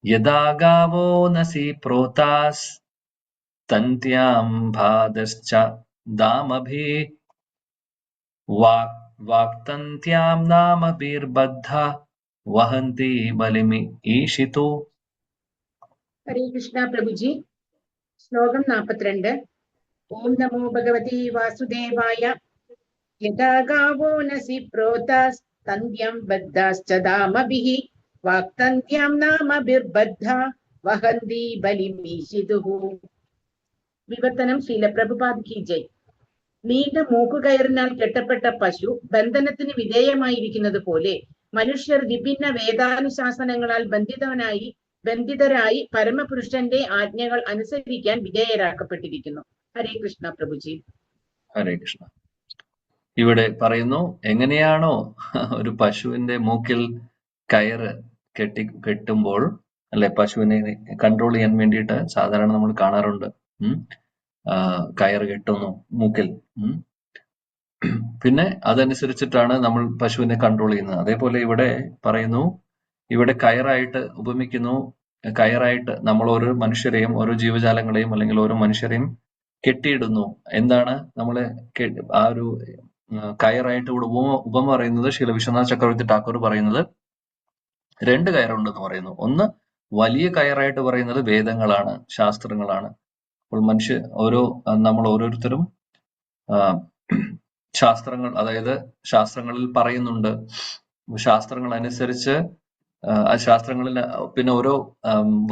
യഥാ ഗാവോ നസി പ്രോതാസ് തന്ത്യാം ഭാദശ്ച ദാമഭി വാക്തന്ത്യാം നാമഭിർബദ്ധ വഹന്തി ബലിമി ഈശിതു. ഹരേ കൃഷ്ണ പ്രഭുജി. ശ്ലോകം 42. ഓം നമോ ഭഗവതി വാസുദേവായ. യഥാ ഗാവോ നസി പ്രോതാസ് തന്ത്യം ബദ്ധാശ്ച ദാമഭിഃ വാക്തന്ത്യാം നാമഭിർബദ്ധ വഹന്തി ബലിമീശിതുഃ. വിവർത്തനം ശ്രീല പ്രഭുപാദ് കി ജയ്. നീണ്ട മൂക്കുകയറിനാൽ കെട്ടപ്പെട്ട പശു ബന്ധനത്തിന് വിധേയമായിരിക്കുന്നത് പോലെ മനുഷ്യർ വിഭിന്ന വേദാനുശാസനങ്ങളാൽ ബന്ധിതരായി പരമപുരുഷന്റെ ആജ്ഞകൾ അനുസരിക്കാൻ വിധേയരാക്കപ്പെട്ടിരിക്കുന്നു. ഹരേ കൃഷ്ണ പ്രഭുജി. ഹരേ കൃഷ്ണ. ഇവിടെ എങ്ങനെയാണോ ഒരു പശുവിന്റെ മൂക്കിൽ കയറ് കെട്ടുമ്പോൾ, അല്ലെ, പശുവിനെ കൺട്രോൾ ചെയ്യാൻ വേണ്ടിയിട്ട് സാധാരണ നമ്മൾ കാണാറുണ്ട്, കയറ് കെട്ടുന്നു മൂക്കിൽ. പിന്നെ അതനുസരിച്ചിട്ടാണ് നമ്മൾ പശുവിനെ കൺട്രോൾ ചെയ്യുന്നത്. അതേപോലെ ഇവിടെ പറയുന്നു, ഇവിടെ കയറായിട്ട് ഉപമിക്കുന്നു കയറായിട്ട് നമ്മൾ ഓരോ മനുഷ്യരെയും ഓരോ ജീവജാലങ്ങളെയും അല്ലെങ്കിൽ ഓരോ മനുഷ്യരെയും കെട്ടിയിടുന്നു. എന്താണ് നമ്മളെ ആ ഒരു കയറായിട്ട് ഇവിടെ ഉപമ പറയുന്നത് ശ്രീ വിശ്വനാഥ് ചക്രവർത്തി ടാക്കൂർ പറയുന്നത് 2 കയറുണ്ടെന്ന് പറയുന്നു. ഒന്ന് വലിയ കയറായിട്ട് പറയുന്നത് വേദങ്ങളാണ്, ശാസ്ത്രങ്ങളാണ്. അപ്പോൾ നമ്മൾ ഓരോരുത്തരും ശാസ്ത്രങ്ങൾ, അതായത് ശാസ്ത്രങ്ങളിൽ പറയുന്നുണ്ട്, ശാസ്ത്രങ്ങൾ അനുസരിച്ച് ആ ശാസ്ത്രങ്ങളിൽ പിന്നെ ഓരോ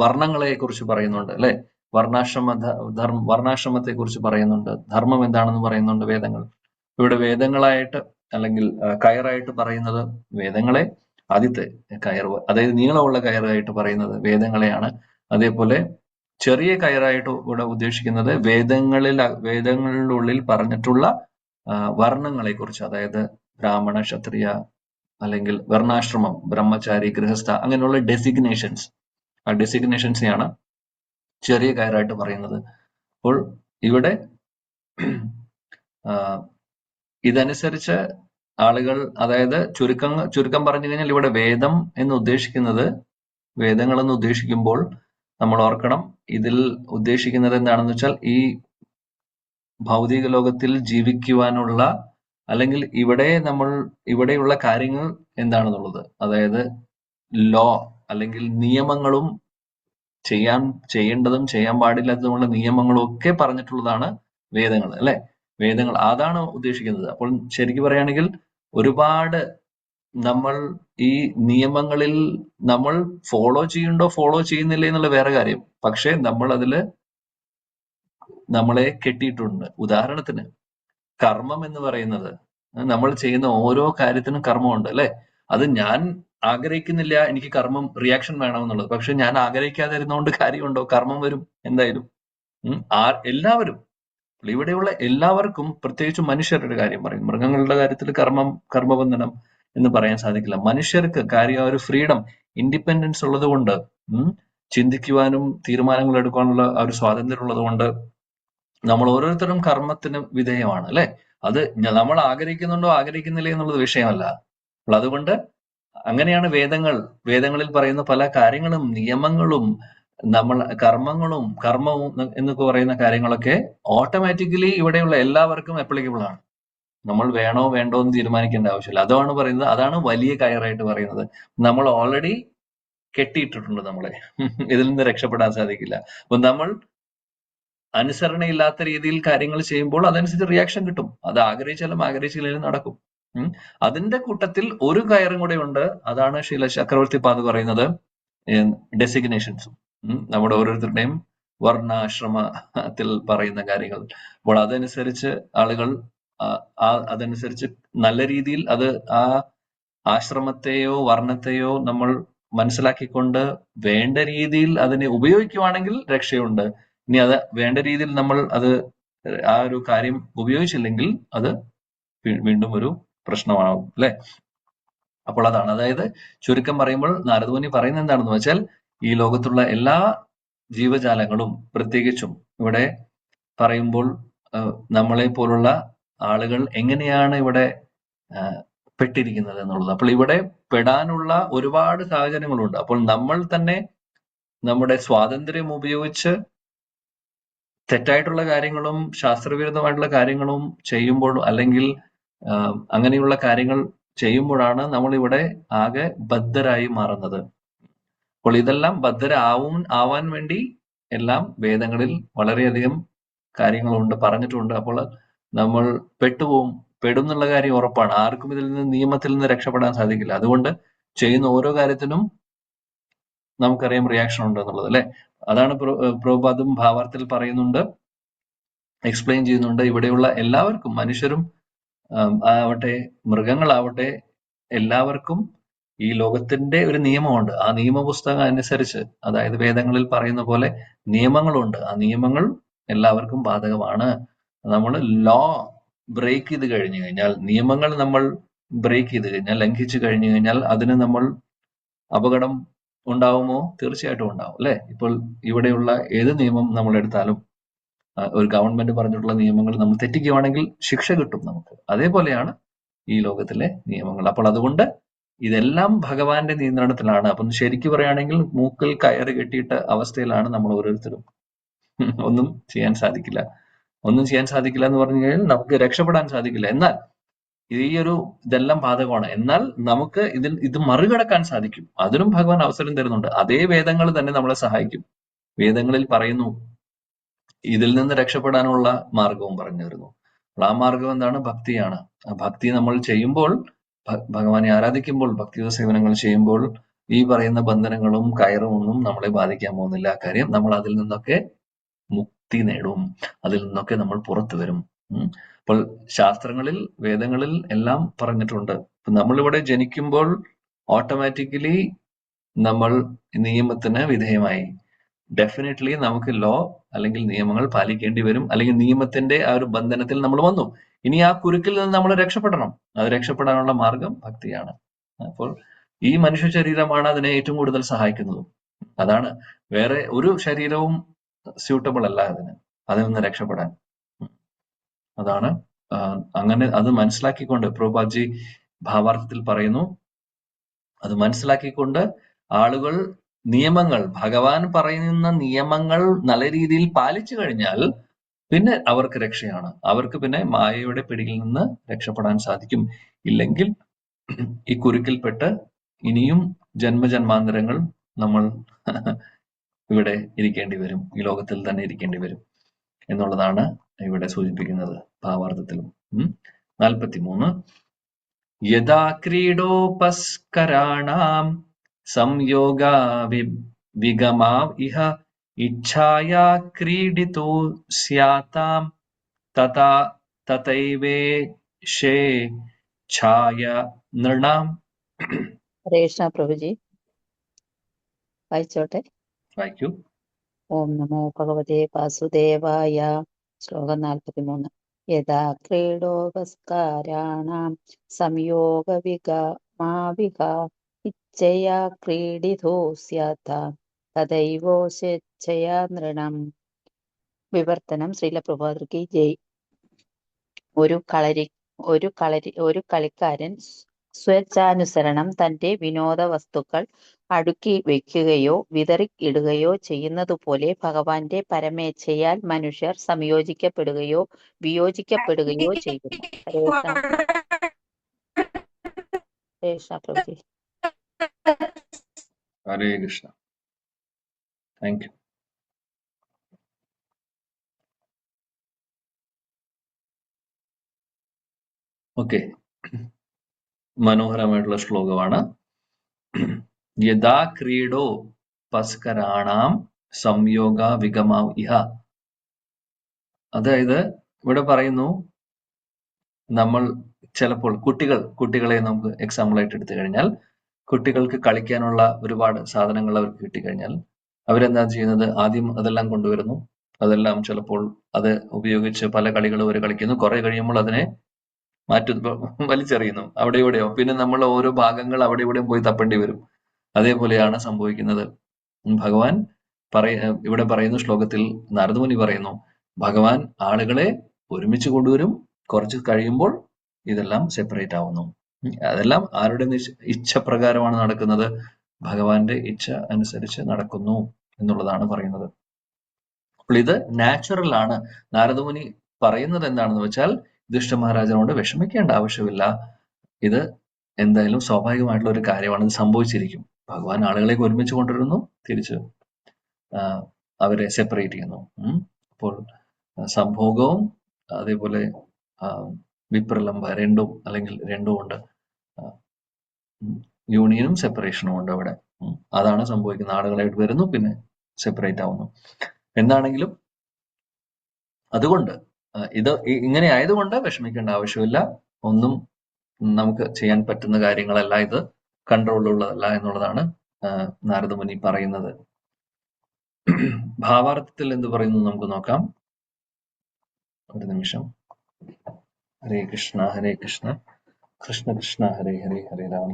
വർണ്ണങ്ങളെ കുറിച്ച് പറയുന്നുണ്ട് അല്ലെ, വർണ്ണാശ്രമത്തെ കുറിച്ച് പറയുന്നുണ്ട്, ധർമ്മം എന്താണെന്ന് പറയുന്നുണ്ട് വേദങ്ങൾ. ഇവിടെ വേദങ്ങളായിട്ട് അല്ലെങ്കിൽ കയറായിട്ട് പറയുന്നത് വേദങ്ങളെ, ആദ്യത്തെ കയർ അതായത് നീളമുള്ള കയറായിട്ട് പറയുന്നത് വേദങ്ങളെയാണ്. അതേപോലെ ചെറിയ കയറായിട്ട് ഇവിടെ ഉദ്ദേശിക്കുന്നത് വേദങ്ങളിലുള്ളിൽ പറഞ്ഞിട്ടുള്ള വർണ്ണങ്ങളെ കുറിച്ച്, അതായത് ബ്രാഹ്മണ, ക്ഷത്രിയ അല്ലെങ്കിൽ വർണ്ണാശ്രമം, ബ്രഹ്മചാരി, ഗൃഹസ്ഥ, അങ്ങനെയുള്ള ഡെസിഗ്നേഷൻസ്, ആ ഡെസിഗ്നേഷൻസിനെയാണ് ചെറിയ കയറായിട്ട് പറയുന്നത്. അപ്പോൾ ഇവിടെ ഇതനുസരിച്ച് ആളുകൾ, അതായത് ചുരുക്കം പറഞ്ഞു കഴിഞ്ഞാൽ ഇവിടെ വേദം എന്ന് ഉദ്ദേശിക്കുന്നത്, വേദങ്ങൾ എന്ന് ഉദ്ദേശിക്കുമ്പോൾ നമ്മൾ ഓർക്കണം, ഇതിൽ ഉദ്ദേശിക്കുന്നത് എന്താണെന്ന് വെച്ചാൽ ഈ ഭൗതിക ലോകത്തിൽ ജീവിക്കുവാനുള്ള അല്ലെങ്കിൽ ഇവിടെയുള്ള കാര്യങ്ങൾ എന്താണെന്നുള്ളത്, അതായത് ലോ അല്ലെങ്കിൽ നിയമങ്ങളും ചെയ്യേണ്ടതും ചെയ്യാൻ പാടില്ലാത്തതുമുള്ള നിയമങ്ങളും ഒക്കെ പറഞ്ഞിട്ടുള്ളതാണ് വേദങ്ങൾ അല്ലെ. വേദങ്ങൾ അതാണ് ഉദ്ദേശിക്കുന്നത്. അപ്പോൾ ശരിക്കും പറയുകയാണെങ്കിൽ ഒരുപാട് നമ്മൾ ഈ നിയമങ്ങളിൽ നമ്മൾ ഫോളോ ചെയ്യുന്നില്ല എന്നുള്ള വേറെ കാര്യം, പക്ഷെ നമ്മൾ അതില് നമ്മളെ കെട്ടിയിട്ടുണ്ട്. ഉദാഹരണത്തിന് കർമ്മം എന്ന് പറയുന്നത്, നമ്മൾ ചെയ്യുന്ന ഓരോ കാര്യത്തിനും കർമ്മമുണ്ട് അല്ലെ. അത് ഞാൻ ആഗ്രഹിക്കുന്നില്ല എനിക്ക് കർമ്മം റിയാക്ഷൻ വേണമെന്നുള്ളത്, പക്ഷെ ഞാൻ ആഗ്രഹിക്കാതെ ഇരുന്നുകൊണ്ട് കാര്യമുണ്ടോ? കർമ്മം വരും എന്തായാലും. എല്ലാവരും, ഇവിടെയുള്ള എല്ലാവർക്കും, പ്രത്യേകിച്ച് മനുഷ്യരുടെ കാര്യം പറയും, മൃഗങ്ങളുടെ കാര്യത്തിൽ കർമ്മബന്ധനം എന്ന് പറയാൻ സാധിക്കില്ല. മനുഷ്യർക്ക് കാര്യം ഒരു ഫ്രീഡം, ഇൻഡിപെൻഡൻസ് ഉള്ളത് കൊണ്ട്, ചിന്തിക്കുവാനും തീരുമാനങ്ങൾ എടുക്കാനുള്ള ആ ഒരു സ്വാതന്ത്ര്യം ഉള്ളത് കൊണ്ട് നമ്മൾ ഓരോരുത്തരും കർമ്മത്തിന് വിധേയമാണ് അല്ലെ. അത് നമ്മൾ ആഗ്രഹിക്കുന്നുണ്ടോ ആഗ്രഹിക്കുന്നില്ല എന്നുള്ളത് വിഷയമല്ല. അപ്പോൾ അതുകൊണ്ട് അങ്ങനെയാണ് വേദങ്ങളിൽ പറയുന്ന പല കാര്യങ്ങളും, നിയമങ്ങളും, കർമ്മവും എന്നൊക്കെ പറയുന്ന കാര്യങ്ങളൊക്കെ ഓട്ടോമാറ്റിക്കലി ഇവിടെയുള്ള എല്ലാവർക്കും അപ്ലിക്കബിൾ ആണ്. നമ്മൾ വേണോ വേണ്ടോ എന്ന് തീരുമാനിക്കേണ്ട ആവശ്യമില്ല. അതാണ് പറയുന്നത്, അതാണ് വലിയ കയറായിട്ട് പറയുന്നത്. നമ്മൾ ഓൾറെഡി കെട്ടിയിട്ടിട്ടുണ്ട് നമ്മളെ, ഇതിൽ നിന്ന് രക്ഷപ്പെടാൻ സാധിക്കില്ല. അപ്പൊ നമ്മൾ അനുസരണയില്ലാത്ത രീതിയിൽ കാര്യങ്ങൾ ചെയ്യുമ്പോൾ അതനുസരിച്ച് റിയാക്ഷൻ കിട്ടും. അത് ആഗ്രഹിച്ചാലും നടക്കും. അതിന്റെ കൂട്ടത്തിൽ ഒരു കയറും കൂടെ ഉണ്ട്, അതാണ് ശ്രീല ചക്രവർത്തി പാദ് പറയുന്നത് ഡെസിഗ്നേഷൻസും, നമ്മുടെ ഓരോരുത്തരുടെയും വർണ്ണാശ്രമത്തിൽ പറയുന്ന കാര്യങ്ങൾ. അപ്പോൾ അതനുസരിച്ച് ആളുകൾ അതനുസരിച്ച് നല്ല രീതിയിൽ അത് ആ ആശ്രമത്തെയോ വർണ്ണത്തെയോ നമ്മൾ മനസ്സിലാക്കിക്കൊണ്ട് വേണ്ട രീതിയിൽ അതിനെ ഉപയോഗിക്കുവാണെങ്കിൽ രക്ഷയുണ്ട്. ഇനി അത് വേണ്ട രീതിയിൽ നമ്മൾ ആ ഒരു കാര്യം ഉപയോഗിച്ചില്ലെങ്കിൽ അത് വീണ്ടും ഒരു പ്രശ്നമാവും അല്ലെ. അപ്പോൾ അതാണ്, അതായത് ചുരുക്കം പറയുമ്പോൾ നാരദമുനി പറയുന്നത് എന്താണെന്ന് വെച്ചാൽ, ഈ ലോകത്തുള്ള എല്ലാ ജീവജാലങ്ങളും, പ്രത്യേകിച്ചും ഇവിടെ പറയുമ്പോൾ നമ്മളെ പോലുള്ള ആളുകൾ എങ്ങനെയാണ് ഇവിടെ പെട്ടിരിക്കുന്നത് എന്നുള്ളത്. അപ്പോൾ ഇവിടെ പെടാനുള്ള ഒരുപാട് സാഹചര്യങ്ങളുണ്ട്. അപ്പോൾ നമ്മൾ തന്നെ നമ്മുടെ സ്വാതന്ത്ര്യം ഉപയോഗിച്ച് തെറ്റായിട്ടുള്ള കാര്യങ്ങളും ശാസ്ത്രവിരുദ്ധമായിട്ടുള്ള കാര്യങ്ങളും ചെയ്യുമ്പോൾ, അല്ലെങ്കിൽ അങ്ങനെയുള്ള കാര്യങ്ങൾ ചെയ്യുമ്പോഴാണ് നമ്മൾ ഇവിടെ ആകെ ബദ്ധരായി മാറുന്നത്. അപ്പോൾ ഇതെല്ലാം ആവാൻ വേണ്ടി എല്ലാം വേദങ്ങളിൽ വളരെയധികം കാര്യങ്ങളുണ്ട്, പറഞ്ഞിട്ടുണ്ട്. അപ്പോൾ നമ്മൾ പെടും എന്നുള്ള കാര്യം ഉറപ്പാണ്. ആർക്കും നിയമത്തിൽ നിന്ന് രക്ഷപ്പെടാൻ സാധിക്കില്ല. അതുകൊണ്ട് ചെയ്യുന്ന ഓരോ കാര്യത്തിനും നമുക്കറിയാം റിയാക്ഷൻ ഉണ്ട് എന്നുള്ളത് അല്ലെ. അതാണ് പ്രഭുപാദും ഭാവാർത്ഥത്തിൽ പറയുന്നുണ്ട്, എക്സ്പ്ലെയിൻ ചെയ്യുന്നുണ്ട്. ഇവിടെയുള്ള എല്ലാവർക്കും, മനുഷ്യരും ആവട്ടെ മൃഗങ്ങളാവട്ടെ, എല്ലാവർക്കും ഈ ലോകത്തിന്റെ ഒരു നിയമമുണ്ട്. ആ നിയമപുസ്തകം അനുസരിച്ച്, അതായത് വേദങ്ങളിൽ പറയുന്ന പോലെ നിയമങ്ങളുണ്ട്. ആ നിയമങ്ങൾ എല്ലാവർക്കും ബാധകമാണ്. നമ്മൾ ലോ ബ്രേക്ക് ചെയ്ത് കഴിഞ്ഞു കഴിഞ്ഞാൽ, നിയമങ്ങൾ നമ്മൾ ബ്രേക്ക് ചെയ്ത് കഴിഞ്ഞാൽ, ലംഘിച്ചു കഴിഞ്ഞു കഴിഞ്ഞാൽ അതിന് നമ്മൾ അപകടം ഉണ്ടാവുമോ? തീർച്ചയായിട്ടും ഉണ്ടാവും അല്ലെ. ഇപ്പോൾ ഇവിടെയുള്ള ഏത് നിയമം നമ്മൾ എടുത്താലും, ഒരു ഗവൺമെന്റ് പറഞ്ഞിട്ടുള്ള നിയമങ്ങൾ നമ്മൾ തെറ്റിക്കുകയാണെങ്കിൽ ശിക്ഷ കിട്ടും നമുക്ക്. അതേപോലെയാണ് ഈ ലോകത്തിലെ നിയമങ്ങൾ. അപ്പോൾ അതുകൊണ്ട് ഇതെല്ലാം ഭഗവാന്റെ നിയന്ത്രണത്തിലാണ്. അപ്പം ശരിക്കു പറയുകയാണെങ്കിൽ മൂക്കിൽ കയറ് കെട്ടിയിട്ട അവസ്ഥയിലാണ് നമ്മൾ ഓരോരുത്തരും. ഒന്നും ചെയ്യാൻ സാധിക്കില്ല. ഒന്നും ചെയ്യാൻ സാധിക്കില്ല എന്ന് പറഞ്ഞു കഴിഞ്ഞാൽ നമുക്ക് രക്ഷപ്പെടാൻ സാധിക്കില്ല. എന്നാൽ ഇതെല്ലാം ബാധകമാണ്. എന്നാൽ നമുക്ക് ഇത് മറികടക്കാൻ സാധിക്കും. അതിനും ഭഗവാൻ അവസരം തരുന്നുണ്ട്. അതേ വേദങ്ങൾ തന്നെ നമ്മളെ സഹായിക്കും. വേദങ്ങളിൽ പറയുന്നു, ഇതിൽ നിന്ന് രക്ഷപ്പെടാനുള്ള മാർഗവും പറഞ്ഞു തരുന്നു. ആ മാർഗം എന്താണ്? ഭക്തിയാണ്. ആ ഭക്തി നമ്മൾ ചെയ്യുമ്പോൾ, ഭഗവാനെ ആരാധിക്കുമ്പോൾ, ഭക്തിയുത സേവനങ്ങൾ ചെയ്യുമ്പോൾ ഈ പറയുന്ന ബന്ധനങ്ങളും കയറും ഒന്നും നമ്മളെ ബാധിക്കാൻ പോകുന്നില്ല. കാര്യം നമ്മൾ അതിൽ നിന്നൊക്കെ മുക്തി നേടും. അതിൽ നിന്നൊക്കെ നമ്മൾ പുറത്തു വരും. അപ്പോൾ ശാസ്ത്രങ്ങളിൽ, വേദങ്ങളിൽ എല്ലാം പറഞ്ഞിട്ടുണ്ട്. നമ്മളിവിടെ ജനിക്കുമ്പോൾ ഓട്ടോമാറ്റിക്കലി നമ്മൾ നിയമത്തിന് വിധേയമായി. ഡെഫിനറ്റ്ലി നമുക്ക് ലോ അല്ലെങ്കിൽ നിയമങ്ങൾ പാലിക്കേണ്ടി വരും. അല്ലെങ്കിൽ നിയമത്തിന്റെ ആ ഒരു ബന്ധനത്തിൽ നമ്മൾ വന്നു. ഇനി ആ കുരുക്കിൽ നിന്ന് നമ്മൾ രക്ഷപ്പെടണം. അത് രക്ഷപ്പെടാനുള്ള മാർഗം ഭക്തിയാണ്. അപ്പോൾ ഈ മനുഷ്യ ശരീരമാണ് അതിനെ ഏറ്റവും കൂടുതൽ സഹായിക്കുന്നതും. അതാണ്, വേറെ ഒരു ശരീരവും സ്യൂട്ടബിൾ അല്ല അതിൽ നിന്ന് രക്ഷപ്പെടാൻ. അതാണ് അങ്ങനെ അത് മനസ്സിലാക്കിക്കൊണ്ട് പ്രഭുപാദ്ജി ഭാവാർത്ഥത്തിൽ പറയുന്നു, അത് മനസ്സിലാക്കിക്കൊണ്ട് ആളുകൾ നിയമങ്ങൾ, ഭഗവാൻ പറയുന്ന നിയമങ്ങൾ നല്ല രീതിയിൽ പാലിച്ചു കഴിഞ്ഞാൽ പിന്നെ അവർക്ക് രക്ഷയാണ്. അവർക്ക് പിന്നെ മായയുടെ പിടിയിൽ നിന്ന് രക്ഷപ്പെടാൻ സാധിക്കും. ഇല്ലെങ്കിൽ ഈ കുരുക്കിൽപ്പെട്ട് ഇനിയും ജന്മജന്മാന്തരങ്ങൾ നമ്മൾ ഇവിടെ ഇരിക്കേണ്ടി വരും, ഈ ലോകത്തിൽ തന്നെ ഇരിക്കേണ്ടി വരും എന്നുള്ളതാണ് ഇവിടെ സൂചിപ്പിക്കുന്നത് ഭാവാർത്ഥത്തിലും. 43 യഥാ ക്രീഡോപസ്കരാണാം സംയോഗാ വിഗമാവ് ഇഹ ഇച്ഛായാ ക്രീഡിതോ സ്യാതാം തഥാ തഥൈവേഷേ ഛായ നൃണാം. ഹരേ കൃഷ്ണ പ്രഭുജി, വായിച്ചോട്ടെ. വായിക്കൂ. ഓം നമോ ഭഗവതേ വാസുദേവായ. ശ്ലോകം 43. യഥാ ക്രീഡോപസ്കാരാണാം സംയോഗ വിഗമാവിഹ ഇച്ഛയാ ക്രീഡിതോ സ്യാതാം തഥൈവോ സ്വേച്ഛയാ നൃണം. വിവർത്തനം. ശ്രീല പ്രഭുപാദർക്ക് ജയ്. ഒരു കളിക്കാരൻ സ്വേച്ഛാനുസരണം തന്റെ വിനോദ വസ്തുക്കൾ അടുക്കി വയ്ക്കുകയോ വിതറി ഇടുകയോ ചെയ്യുന്നതുപോലെ ഭഗവാന്റെ പരമേച്ഛയാൽ മനുഷ്യർ സംയോജിക്കപ്പെടുകയോ വിയോജിക്കപ്പെടുകയോ ചെയ്യുന്നു. Hare Krishna Prabhuji. Hare Krishna. Thank you. Okay, മനോഹരമായിട്ടുള്ള ശ്ലോകമാണ്. യഥാ ക്രീഡോ പസ്കരാണാം സംയോഗ വിഗമാവ് ഇഹ. അതായത് ഇവിടെ പറയുന്നു, നമ്മൾ ചിലപ്പോൾ കുട്ടികളെ നമുക്ക് എക്സാമ്പിൾ ആയിട്ട് എടുത്തു കഴിഞ്ഞാൽ, കുട്ടികൾക്ക് കളിക്കാനുള്ള ഒരുപാട് സാധനങ്ങൾ അവർക്ക് കിട്ടിക്കഴിഞ്ഞാൽ അവരെന്താ ചെയ്യുന്നത്? ആദ്യം അതെല്ലാം കൊണ്ടുവരുന്നു. അതെല്ലാം ചിലപ്പോൾ അത് ഉപയോഗിച്ച് പല കളികൾ അവർ കളിക്കുന്നു. കുറെ കഴിയുമ്പോൾ അതിനെ വലിച്ചെറിയുന്നു അവിടെ ഇവിടെയോ. പിന്നെ നമ്മൾ ഓരോ ഭാഗങ്ങൾ അവിടെ ഇവിടെയും പോയി തപ്പേണ്ടി വരും. അതേപോലെയാണ് സംഭവിക്കുന്നത്. ഭഗവാൻ ഇവിടെ പറയുന്ന ശ്ലോകത്തിൽ നാരദമുനി പറയുന്നു, ഭഗവാൻ ആളുകളെ ഒരുമിച്ച് കൊണ്ടുവരും. കുറച്ച് കഴിയുമ്പോൾ ഇതെല്ലാം സെപ്പറേറ്റ് ആവുന്നു. അതെല്ലാം ആരുടെ ഇച്ഛ പ്രകാരമാണ് നടക്കുന്നത്? ഭഗവാന്റെ ഇച്ഛ അനുസരിച്ച് നടക്കുന്നു എന്നുള്ളതാണ് പറയുന്നത്. അപ്പോൾ ഇത് നാച്ചുറൽ ആണ്. നാരദമുനി പറയുന്നത് എന്താണെന്ന് വെച്ചാൽ, യുധിഷ്ഠിര മഹാരാജനോട് വിഷമിക്കേണ്ട ആവശ്യമില്ല. ഇത് എന്തായാലും സ്വാഭാവികമായിട്ടുള്ള ഒരു കാര്യമാണ്. ഇത് സംഭവിച്ചിരിക്കും. ഭഗവാൻ ആളുകളെ ഒരുമിച്ച് കൊണ്ടുവരുന്നു, തിരിച്ച് അവരെ സെപ്പറേറ്റ് ചെയ്യുന്നു. അപ്പോൾ സംഭോഗവും അതേപോലെ വിപ്രലംബ രണ്ടും ഉണ്ട്. യൂണിയനും സെപ്പറേഷനും ഉണ്ട് അവിടെ. അതാണ് സംഭവിക്കുന്നത്. ആളുകളായിട്ട് വരുന്നു, പിന്നെ സെപ്പറേറ്റ് ആവുന്നു. എന്താണെങ്കിലും അതുകൊണ്ട് ഇത് ഇങ്ങനെ ആയതുകൊണ്ട് വിഷമിക്കേണ്ട ആവശ്യമില്ല. ഒന്നും നമുക്ക് ചെയ്യാൻ പറ്റുന്ന കാര്യങ്ങളല്ല, ഇത് കൺട്രോളിലുള്ളതല്ല എന്നുള്ളതാണ് നാരദമുനി പറയുന്നത്. ഭാവാർത്ഥത്തിൽ എന്ത് പറയുന്നു നമുക്ക് നോക്കാം. ഒരു നിമിഷം. ഹരേ കൃഷ്ണ ഹരേ കൃഷ്ണ കൃഷ്ണ കൃഷ്ണ ഹരേ ഹരേ ഹരേ രാം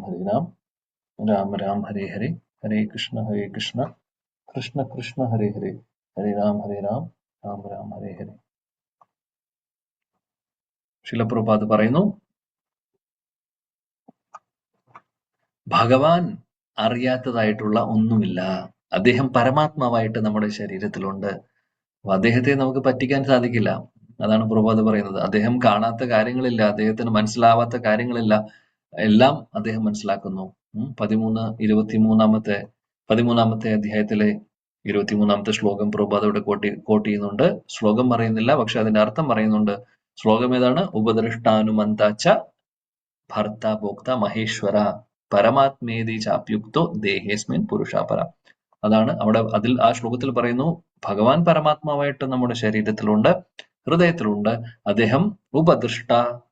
രാം രാം ഹരേ ഹരേ ഹരേ കൃഷ്ണ കൃഷ്ണ കൃഷ്ണ ഹരേ ഹരേ ഹരേ രാം രാം രാം ഹരേ ഹരേ. ശില പ്രഭുപാദ് പറയുന്നു, ഭഗവാൻ അറിയാത്തതായിട്ടുള്ള ഒന്നുമില്ല. അദ്ദേഹം പരമാത്മാവായിട്ട് നമ്മുടെ ശരീരത്തിലുണ്ട്. അപ്പൊ അദ്ദേഹത്തെ നമുക്ക് പറ്റിക്കാൻ സാധിക്കില്ല. അതാണ് പ്രഭുപാദ് പറയുന്നത്. അദ്ദേഹം കാണാത്ത കാര്യങ്ങളില്ല, അദ്ദേഹത്തിന് മനസ്സിലാവാത്ത കാര്യങ്ങളില്ല, എല്ലാം അദ്ദേഹം മനസ്സിലാക്കുന്നു. 13-23 അധ്യായത്തിലെ 23 ശ്ലോകം പ്രഭുപാദ് ഇവിടെ കോട്ട് ചെയ്യുന്നുണ്ട്. ശ്ലോകം പറയുന്നില്ല, പക്ഷെ അതിന്റെ അർത്ഥം പറയുന്നുണ്ട്. ശ്ലോകം ഏതാണ്? ഉപദൃഷ്ടാനുമന്താച്ച ഭർത്ത ഭോക്ത മഹേശ്വര പരമാത്മേതി ചാപ്യുക്തോ ദേഹേസ്മിൻ പുരുഷാപര. അതാണ് അവിടെ ആ ശ്ലോകത്തിൽ പറയുന്നു, ഭഗവാൻ പരമാത്മാവായിട്ട് നമ്മുടെ ശരീരത്തിലുണ്ട്, ഹൃദയത്തിലുണ്ട്. അദ്ദേഹം ഉപദൃഷ്ട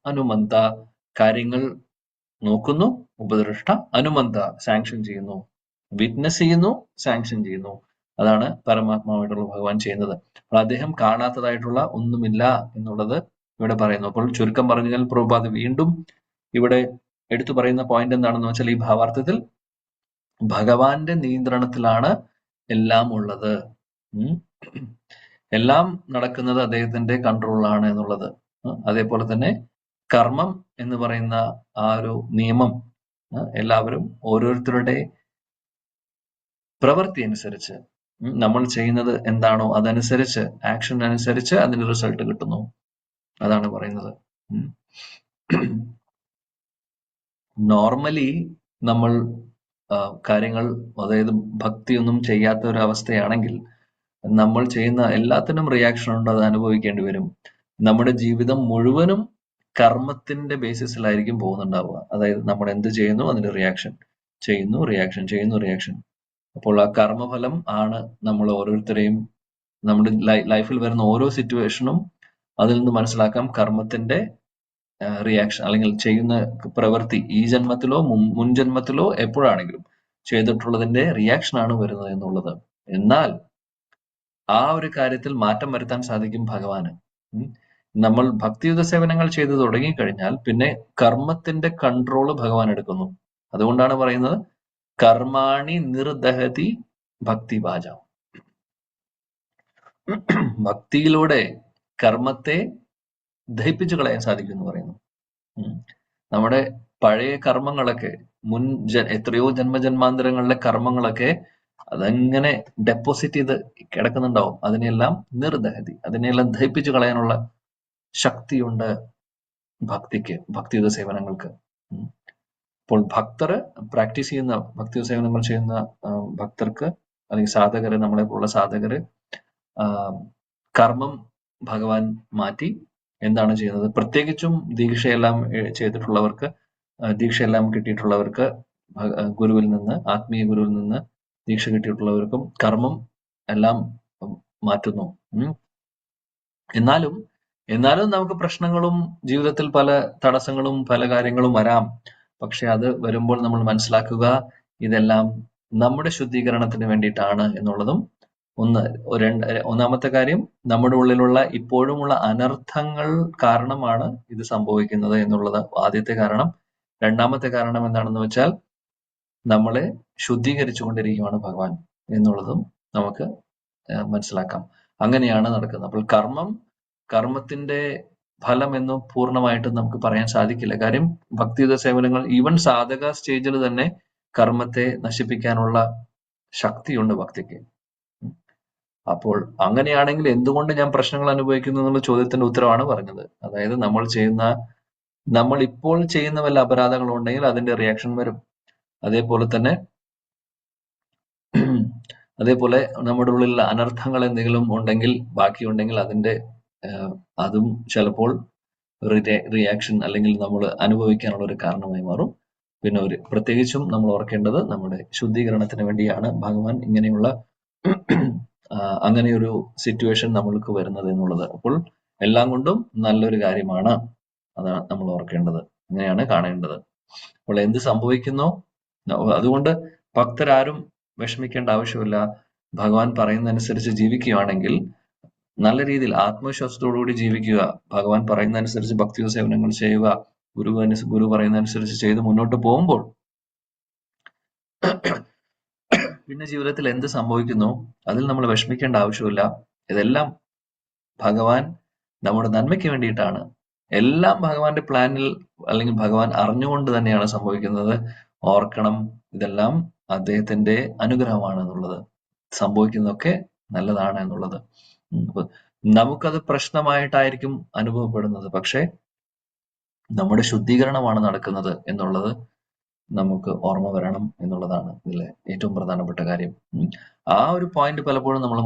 അനുമന്ത, കാര്യങ്ങൾ നോക്കുന്നു, ഉപദൃഷ്ട അനുമന്ത, സാങ്ഷൻ ചെയ്യുന്നു, വിറ്റ്നസ് ചെയ്യുന്നു, സാങ്ഷൻ ചെയ്യുന്നു. അതാണ് പരമാത്മാവായിട്ടുള്ള ഭഗവാൻ ചെയ്യുന്നത്. അപ്പോൾ അദ്ദേഹം കാണാത്തതായിട്ടുള്ള ഒന്നുമില്ല എന്നുള്ളത് ഇവിടെ പറയുന്നു. അപ്പോൾ ചുരുക്കം പറഞ്ഞാൽ പ്രഭുപാദ് വീണ്ടും ഇവിടെ എടുത്തു പറയുന്ന പോയിന്റ് എന്താണെന്ന് വെച്ചാൽ, ഈ ഭാവാർത്ഥത്തിൽ ഭഗവാന്റെ നിയന്ത്രണത്തിലാണ് എല്ലാം ഉള്ളത്. എല്ലാം നടക്കുന്നത് അദ്ദേഹത്തിന്റെ കൺട്രോളിലാണ് എന്നുള്ളത്. അതേപോലെ തന്നെ കർമ്മം എന്ന് പറയുന്ന ആ ഒരു നിയമം എല്ലാവരും ഓരോരുത്തരുടെ പ്രവൃത്തി അനുസരിച്ച്, നമ്മൾ ചെയ്യുന്നത് എന്താണോ അതനുസരിച്ച്, ആക്ഷൻ അനുസരിച്ച് അതിന് റിസൾട്ട് കിട്ടുന്നു. അതാണ് പറയുന്നത്. നോർമലി നമ്മൾ കാര്യങ്ങൾ, അതായത് ഭക്തിയൊന്നും ചെയ്യാത്ത ഒരു അവസ്ഥയാണെങ്കിൽ നമ്മൾ ചെയ്യുന്ന എല്ലാത്തിനും റിയാക്ഷൻ ഉണ്ട്, അത് അനുഭവിക്കേണ്ടി വരും. നമ്മുടെ ജീവിതം മുഴുവനും കർമ്മത്തിന്റെ ബേസിസിലായിരിക്കും പോകുന്നുണ്ടാവുക. അതായത് നമ്മൾ എന്ത് ചെയ്യുന്നു അതിന്റെ റിയാക്ഷൻ ചെയ്യുന്നു, റിയാക്ഷൻ. അപ്പോൾ ആ കർമ്മഫലം ആണ് നമ്മൾ ഓരോരുത്തരെയും, നമ്മുടെ ലൈഫിൽ വരുന്ന ഓരോ സിറ്റുവേഷനും അതിൽ നിന്ന് മനസ്സിലാക്കാം കർമ്മത്തിന്റെ റിയാക്ഷൻ, അല്ലെങ്കിൽ ചെയ്യുന്ന പ്രവൃത്തി ഈ ജന്മത്തിലോ മുൻ ജന്മത്തിലോ എപ്പോഴാണെങ്കിലും ചെയ്തിട്ടുള്ളതിന്റെ റിയാക്ഷൻ ആണ് വരുന്നത് എന്നുള്ളത്. എന്നാൽ ആ ഒരു കാര്യത്തിൽ മാറ്റം വരുത്താൻ സാധിക്കും ഭഗവാന്. നമ്മൾ ഭക്തിയുത സേവനങ്ങൾ ചെയ്തു തുടങ്ങിക്കഴിഞ്ഞാൽ പിന്നെ കർമ്മത്തിന്റെ കൺട്രോള് ഭഗവാൻ എടുക്കുന്നു. അതുകൊണ്ടാണ് പറയുന്നത് കർമാണി നിർദഹതി ഭക്തി ഭാജ. ഭക്തിയിലൂടെ കർമ്മത്തെ ദഹിപ്പിച്ചു കളയാൻ സാധിക്കും എന്ന് പറയുന്നു. നമ്മുടെ പഴയ കർമ്മങ്ങളൊക്കെ, എത്രയോ ജന്മജന്മാന്തരങ്ങളിലെ കർമ്മങ്ങളൊക്കെ അതങ്ങനെ ഡെപ്പോസിറ്റ് ചെയ്ത് കിടക്കുന്നുണ്ടാവും. അതിനെല്ലാം നിർദഹതി, അതിനെല്ലാം ദഹിപ്പിച്ചു കളയാനുള്ള ശക്തിയുണ്ട് ഭക്തിക്ക്, ഭക്തിയുത സേവനങ്ങൾക്ക്. അപ്പോൾ ഭക്തര് പ്രാക്ടീസ് ചെയ്യുന്ന, ഭക്തിയുത സേവനങ്ങൾ ചെയ്യുന്ന ഭക്തർക്ക് അല്ലെങ്കിൽ സാധകര്, നമ്മളെ പോലുള്ള സാധകര് കർമ്മം ഭഗവാൻ മാറ്റി എന്താണ് ചെയ്യുന്നത്? പ്രത്യേകിച്ചും ദീക്ഷയെല്ലാം ചെയ്തിട്ടുള്ളവർക്ക്, ദീക്ഷയെല്ലാം കിട്ടിയിട്ടുള്ളവർക്ക്, ഗുരുവിൽ നിന്ന്, ആത്മീയ ഗുരുവിൽ നിന്ന് ദീക്ഷ കിട്ടിയിട്ടുള്ളവർക്കും കർമ്മം എല്ലാം മാറ്റുന്നു. എന്നാലും നമുക്ക് പ്രശ്നങ്ങളും ജീവിതത്തിൽ പല തടസ്സങ്ങളും പല കാര്യങ്ങളും വരാം. പക്ഷെ അത് വരുമ്പോൾ നമ്മൾ മനസ്സിലാക്കുക ഇതെല്ലാം നമ്മുടെ ശുദ്ധീകരണത്തിന് വേണ്ടിയിട്ടാണ് എന്നുള്ളതും ഒന്നാമത്തെ കാര്യം, നമ്മുടെ ഉള്ളിലുള്ള ഇപ്പോഴുമുള്ള അനർത്ഥങ്ങൾ കാരണമാണ് ഇത് സംഭവിക്കുന്നത് എന്നുള്ളത് ആദ്യത്തെ കാരണം. രണ്ടാമത്തെ കാരണം എന്താണെന്ന് വെച്ചാൽ നമ്മളെ ശുദ്ധീകരിച്ചു കൊണ്ടിരിക്കുകയാണ് ഭഗവാൻ എന്നുള്ളതും നമുക്ക് മനസ്സിലാക്കാം. അങ്ങനെയാണ് നടക്കുന്നത്. അപ്പോൾ കർമ്മത്തിന്റെ ഫലം എന്ന് പൂർണ്ണമായിട്ട് നമുക്ക് പറയാൻ സാധിക്കില്ല. കാര്യം ഭക്തിയുത സേവനങ്ങൾ, ഈവൻ സാധക സ്റ്റേജിൽ തന്നെ കർമ്മത്തെ നശിപ്പിക്കാനുള്ള ശക്തിയുണ്ട് ഭക്തിക്ക്. അപ്പോൾ അങ്ങനെയാണെങ്കിൽ എന്തുകൊണ്ട് ഞാൻ പ്രശ്നങ്ങൾ അനുഭവിക്കുന്നു എന്നുള്ള ചോദ്യത്തിന്റെ ഉത്തരവാണ് പറഞ്ഞത്. അതായത് നമ്മൾ ഇപ്പോൾ ചെയ്യുന്ന വല്ല അപരാധങ്ങളുണ്ടെങ്കിൽ അതിന്റെ റിയാക്ഷൻ വരും. അതേപോലെ നമ്മുടെ ഉള്ളിൽ അനർത്ഥങ്ങൾ എന്തെങ്കിലും ഉണ്ടെങ്കിൽ, ബാക്കിയുണ്ടെങ്കിൽ അതും ചിലപ്പോൾ റിയാക്ഷൻ അല്ലെങ്കിൽ നമ്മൾ അനുഭവിക്കാനുള്ള ഒരു കാരണമായി മാറും. പിന്നെ പ്രത്യേകിച്ചും നമ്മൾ ഓർക്കേണ്ടത് നമ്മുടെ ശുദ്ധീകരണത്തിന് വേണ്ടിയാണ് ഭഗവാൻ ഇങ്ങനെയുള്ള അങ്ങനെയൊരു സിറ്റുവേഷൻ നമ്മൾക്ക് വരുന്നത് എന്നുള്ളത്. അപ്പോൾ എല്ലാം കൊണ്ടും നല്ലൊരു കാര്യമാണ്, അതാണ് നമ്മൾ ഓർക്കേണ്ടത്. അങ്ങനെയാണ് കാണേണ്ടത്. അപ്പോൾ എന്ത് സംഭവിക്കുന്നോ, അതുകൊണ്ട് ഭക്തരാരും വിഷമിക്കേണ്ട ആവശ്യമില്ല. ഭഗവാൻ പറയുന്നതനുസരിച്ച് ജീവിക്കുകയാണെങ്കിൽ, നല്ല രീതിയിൽ ആത്മവിശ്വാസത്തോടുകൂടി ജീവിക്കുക, ഭഗവാൻ പറയുന്നതനുസരിച്ച് ഭക്തിയുത സേവനങ്ങൾ ചെയ്യുക, ഗുരു പറയുന്നതനുസരിച്ച് ചെയ്ത് മുന്നോട്ട് പോകുമ്പോൾ പിന്നെ ജീവിതത്തിൽ എന്ത് സംഭവിക്കുന്നു അതിൽ നമ്മൾ വിഷമിക്കേണ്ട ആവശ്യമില്ല. ഇതെല്ലാം ഭഗവാൻ നമ്മുടെ നന്മയ്ക്ക് വേണ്ടിയിട്ടാണ്. എല്ലാം ഭഗവാന്റെ പ്ലാനിൽ അല്ലെങ്കിൽ ഭഗവാൻ അറിഞ്ഞുകൊണ്ട് തന്നെയാണ് സംഭവിക്കുന്നത്. ഓർക്കണം, ഇതെല്ലാം അദ്ദേഹത്തിന്റെ അനുഗ്രഹമാണ് എന്നുള്ളത്, സംഭവിക്കുന്നതൊക്കെ നല്ലതാണ് എന്നുള്ളത്. അപ്പൊ നമുക്കത് പ്രശ്നമായിട്ടായിരിക്കും അനുഭവപ്പെടുന്നത്, പക്ഷെ നമ്മുടെ ശുദ്ധീകരണമാണ് നടക്കുന്നത് എന്നുള്ളത് നമുക്ക് ഓർമ്മ വരണം എന്നുള്ളതാണ് ഇതിലെ ഏറ്റവും പ്രധാനപ്പെട്ട കാര്യം. ആ ഒരു പോയിന്റ് പലപ്പോഴും നമ്മൾ